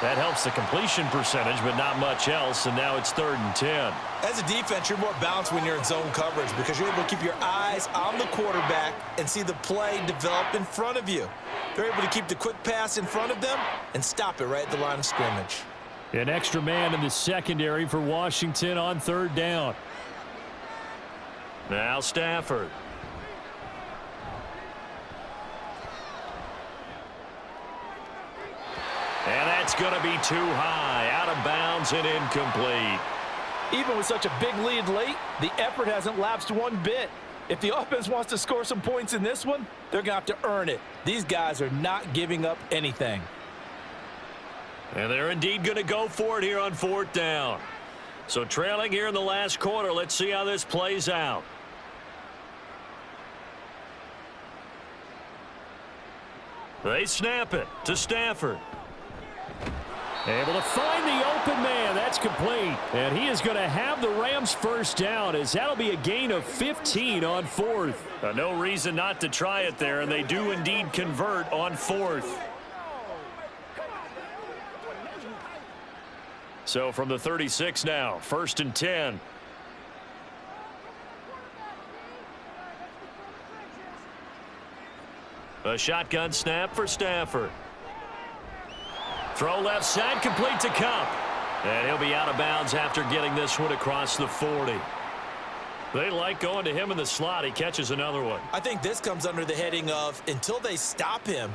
That helps the completion percentage, but not much else, and now it's 3rd and 10.
As a defense, you're more balanced when you're in zone coverage because you're able to keep your eyes on the quarterback and see the play develop in front of you. They're able to keep the quick pass in front of them and stop it right at the line of scrimmage.
An extra man in the secondary for Washington on 3rd down.
Now Stafford. And that's going to be too high, out of bounds and incomplete.
Even with such a big lead late, the effort hasn't lapsed one bit. If the offense wants to score some points in this one, they're going to have to earn it. These guys are not giving up anything.
And they're indeed going to go for it here on 4th down. So trailing here in the last quarter, let's see how this plays out. They snap it to Stafford.
Able to find the open man. That's complete. And he is going to have the Rams 1st down, as that'll be a gain of 15 on 4th.
No reason not to try it there, and they do indeed convert on 4th. So from the 36 now, 1st and 10. A shotgun snap for Stafford. Throw left side, complete to Cup. And he'll be out of bounds after getting this one across the 40. They like going to him in the slot. He catches another one.
I think this comes under the heading of until they stop him,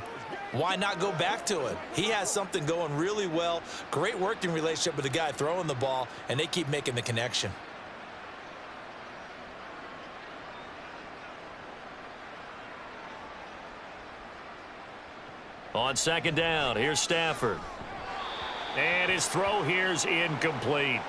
why not go back to it? He has something going really well. Great working relationship with the guy throwing the ball, and they keep making the connection.
On second down, here's Stafford. And his throw here's incomplete.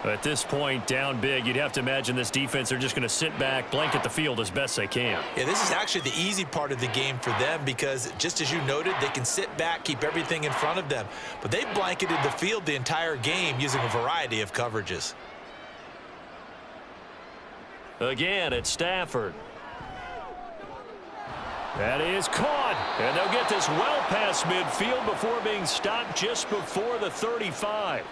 At this point, down big, you'd have to imagine this defense are just going to sit back, blanket the field as best they can.
Yeah, this is actually the easy part of the game for them because, just as you noted, they can sit back, keep everything in front of them. But they've blanketed the field the entire game using a variety of coverages.
Again, it's Stafford. That is caught. And they'll get this well past midfield before being stopped just before the 35.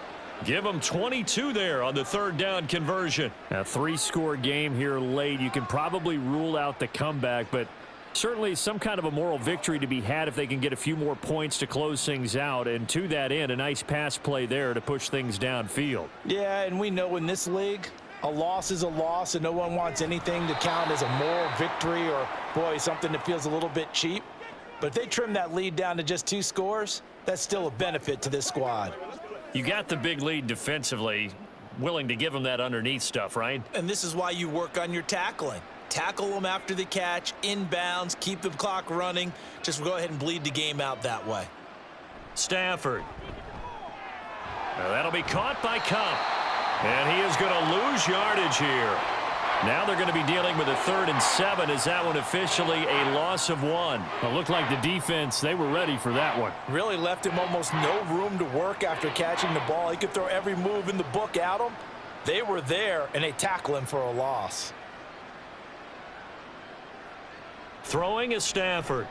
Give them 22 there on the third down conversion.
A three-score game here late. You can probably rule out the comeback, but certainly some kind of a moral victory to be had if they can get a few more points to close things out. And to that end, a nice pass play there to push things downfield.
Yeah, and we know in this league, a loss is a loss, and no one wants anything to count as a moral victory or, boy, something that feels a little bit cheap. But if they trim that lead down to just 2 scores, that's still a benefit to this squad.
You got the big lead defensively, willing to give them that underneath stuff, right?
And this is why you work on your tackling. Tackle them after the catch, inbounds, keep the clock running. Just go ahead and bleed the game out that way.
Stafford. Now that'll be caught by Cup. And he is going to lose yardage here. Now they're going to be dealing with a 3rd and 7. Is that one officially a loss of 1?
It looked like the defense, they were ready for that one.
Really left him almost no room to work after catching the ball. He could throw every move in the book at him. They were there, and they tackle him for a loss.
Throwing is Stafford.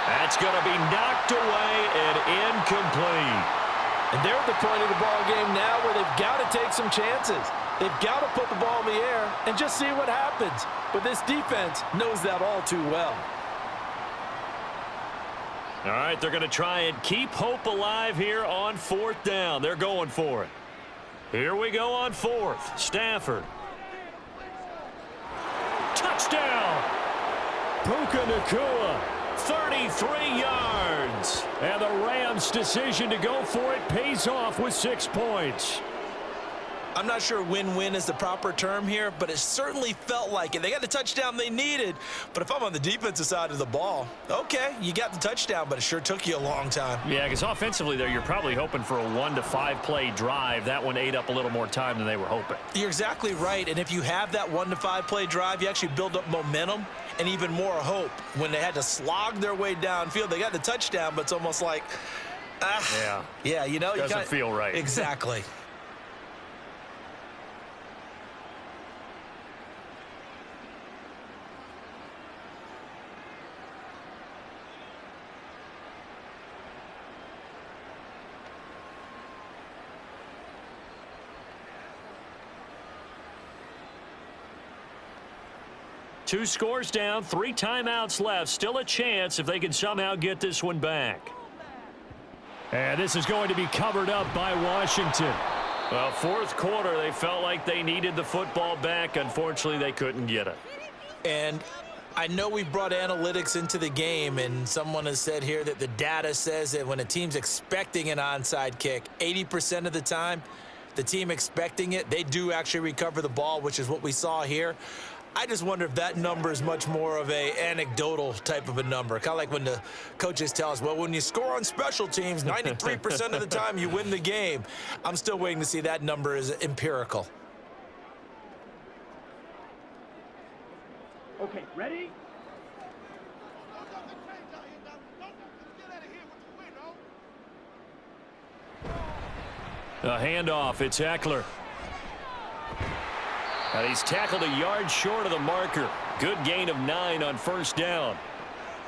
That's going to be knocked away and incomplete.
And they're at the point of the ball game now where they've got to take some chances. They've got to put the ball in the air and just see what happens. But this defense knows that all too well.
All right, they're going to try and keep hope alive here on 4th down. They're going for it. Here we go on 4th. Stafford. Touchdown!
Puka Nacua.
33 yards.
And the Rams' decision to go for it pays off with 6 points.
I'm not sure win-win is the proper term here, but it certainly felt like it. They got the touchdown they needed, but if I'm on the defensive side of the ball, okay, you got the touchdown, but it sure took you a long time.
Yeah, because offensively there, you're probably hoping for a 1 to 5 play drive. That one ate up a little more time than they were hoping.
You're exactly right, and if you have that 1 to 5 play drive, you actually build up momentum and even more hope. When they had to slog their way downfield, they got the touchdown, but it's almost like, yeah, you know,
doesn't feel right.
Exactly.
Two scores down, 3 timeouts left. Still a chance if they can somehow get this one back.
And this is going to be covered up by Washington.
Well, 4th quarter, they felt like they needed the football back. Unfortunately, they couldn't get it.
And I know we've brought analytics into the game, and someone has said here that the data says that when a team's expecting an onside kick, 80% of the time, the team expecting it, they do actually recover the ball, which is what we saw here. I just wonder if that number is much more of a anecdotal type of a number. Kind of like when the coaches tell us, well, when you score on special teams, 93% of the time you win the game. I'm still waiting to see that number is empirical.
Okay, ready?
A handoff, it's Eckler. And he's tackled a yard short of the marker. Good gain of 9 on 1st down.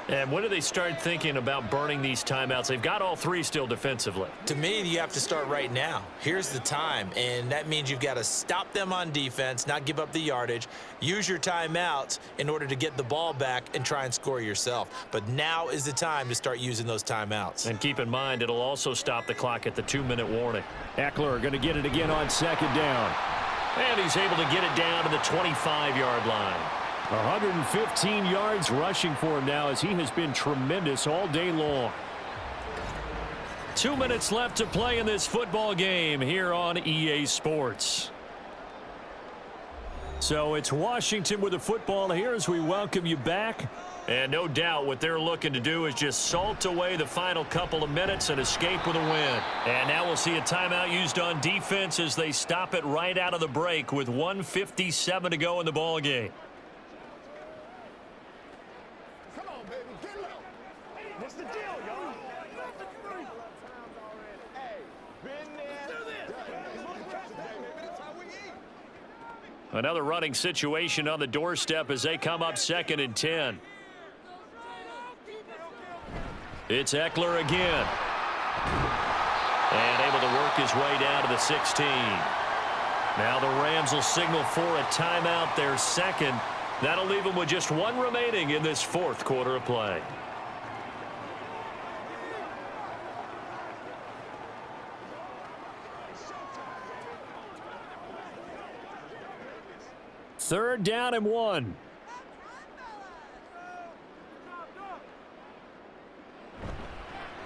And when do they start thinking about burning these timeouts? They've got all 3 still defensively.
To me, you have to start right now. Here's the time, and that means you've got to stop them on defense, not give up the yardage, use your timeouts in order to get the ball back and try and score yourself. But now is the time to start using those timeouts.
And keep in mind, it'll also stop the clock at the 2-minute warning.
Eckler going to get it again on 2nd down.
And he's able to get it down to the 25-yard line.
115 yards rushing for him now as he has been tremendous all day long.
2 minutes left to play in this football game here on EA Sports. So it's Washington with the football here as we welcome you back. And no doubt what they're looking to do is just salt away the final couple of minutes and escape with a win. And now we'll see a timeout used on defense as they stop it right out of the break with 1:57 to go in the ball game.
Come on, baby, get low. What's the deal, y'all? Hey, been there. That's how we eat.
Another running situation on the doorstep as they come up 2nd and 10. It's Eckler again. And able to work his way down to the 16. Now the Rams will signal for a timeout, their second. That'll leave them with just one remaining in this 4th quarter of play. Third down and 1.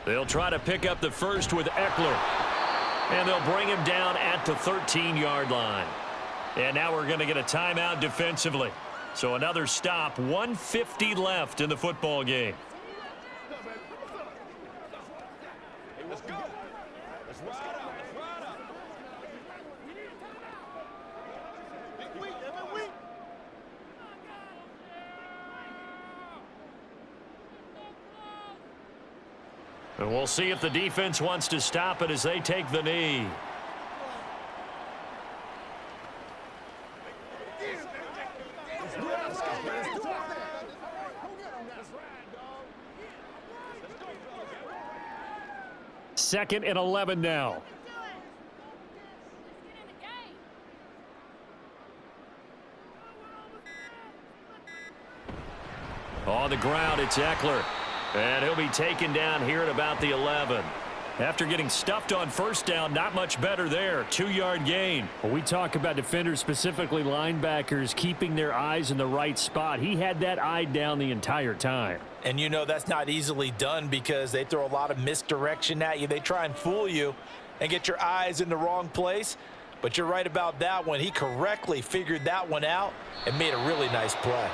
They'll try to pick up the first with Eckler. And they'll bring him down at the 13-yard line. And now we're going to get a timeout defensively. So another stop, 1:50 left in the football game.
Let's go. Let's ride out. Let's ride out. Big week, every week.
And we'll see if the defense wants to stop it as they take the knee. Second and 11 now. On the ground, it's Eckler. And he'll be taken down here at about the 11. After getting stuffed on first down, not much better there. 2-yard gain.
Well, we talk about defenders, specifically linebackers, keeping their eyes in the right spot. He had that eye down the entire time.
And you know that's not easily done because they throw a lot of misdirection at you. They try and fool you and get your eyes in the wrong place. But you're right about that one. He correctly figured that one out and made a really nice play.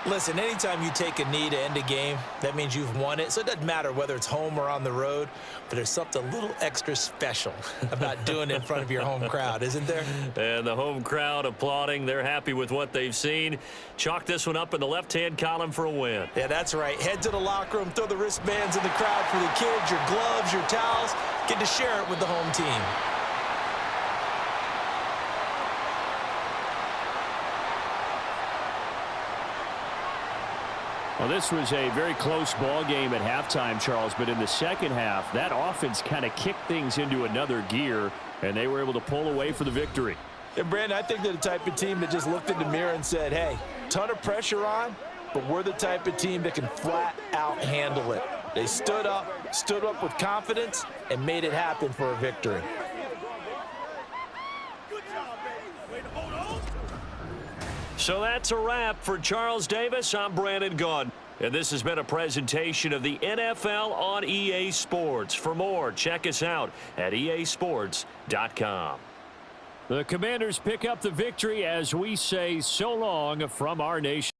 Listen, anytime you take a knee to end a game, that means you've won it. So it doesn't matter whether it's home or on the road, but there's something a little extra special about doing it in front of your home crowd, isn't there?
And the home crowd applauding. They're happy with what they've seen. Chalk this one up in the left-hand column for a win.
Yeah, that's right. Head to the locker room, throw the wristbands in the crowd for the kids, your gloves, your towels. Get to share it with the home team.
Well, this was a very close ball game at halftime, Charles, but in the second half, that offense kind of kicked things into another gear, and they were able to pull away for the victory.
And, Brandon, I think they're the type of team that just looked in the mirror and said, hey, ton of pressure on, but we're the type of team that can flat out handle it. They stood up with confidence, and made it happen for a victory.
So that's a wrap for Charles Davis. I'm Brandon Gunn. And this has been a presentation of the NFL on EA Sports. For more, check us out at easports.com.
The Commanders pick up the victory as we say so long from our nation.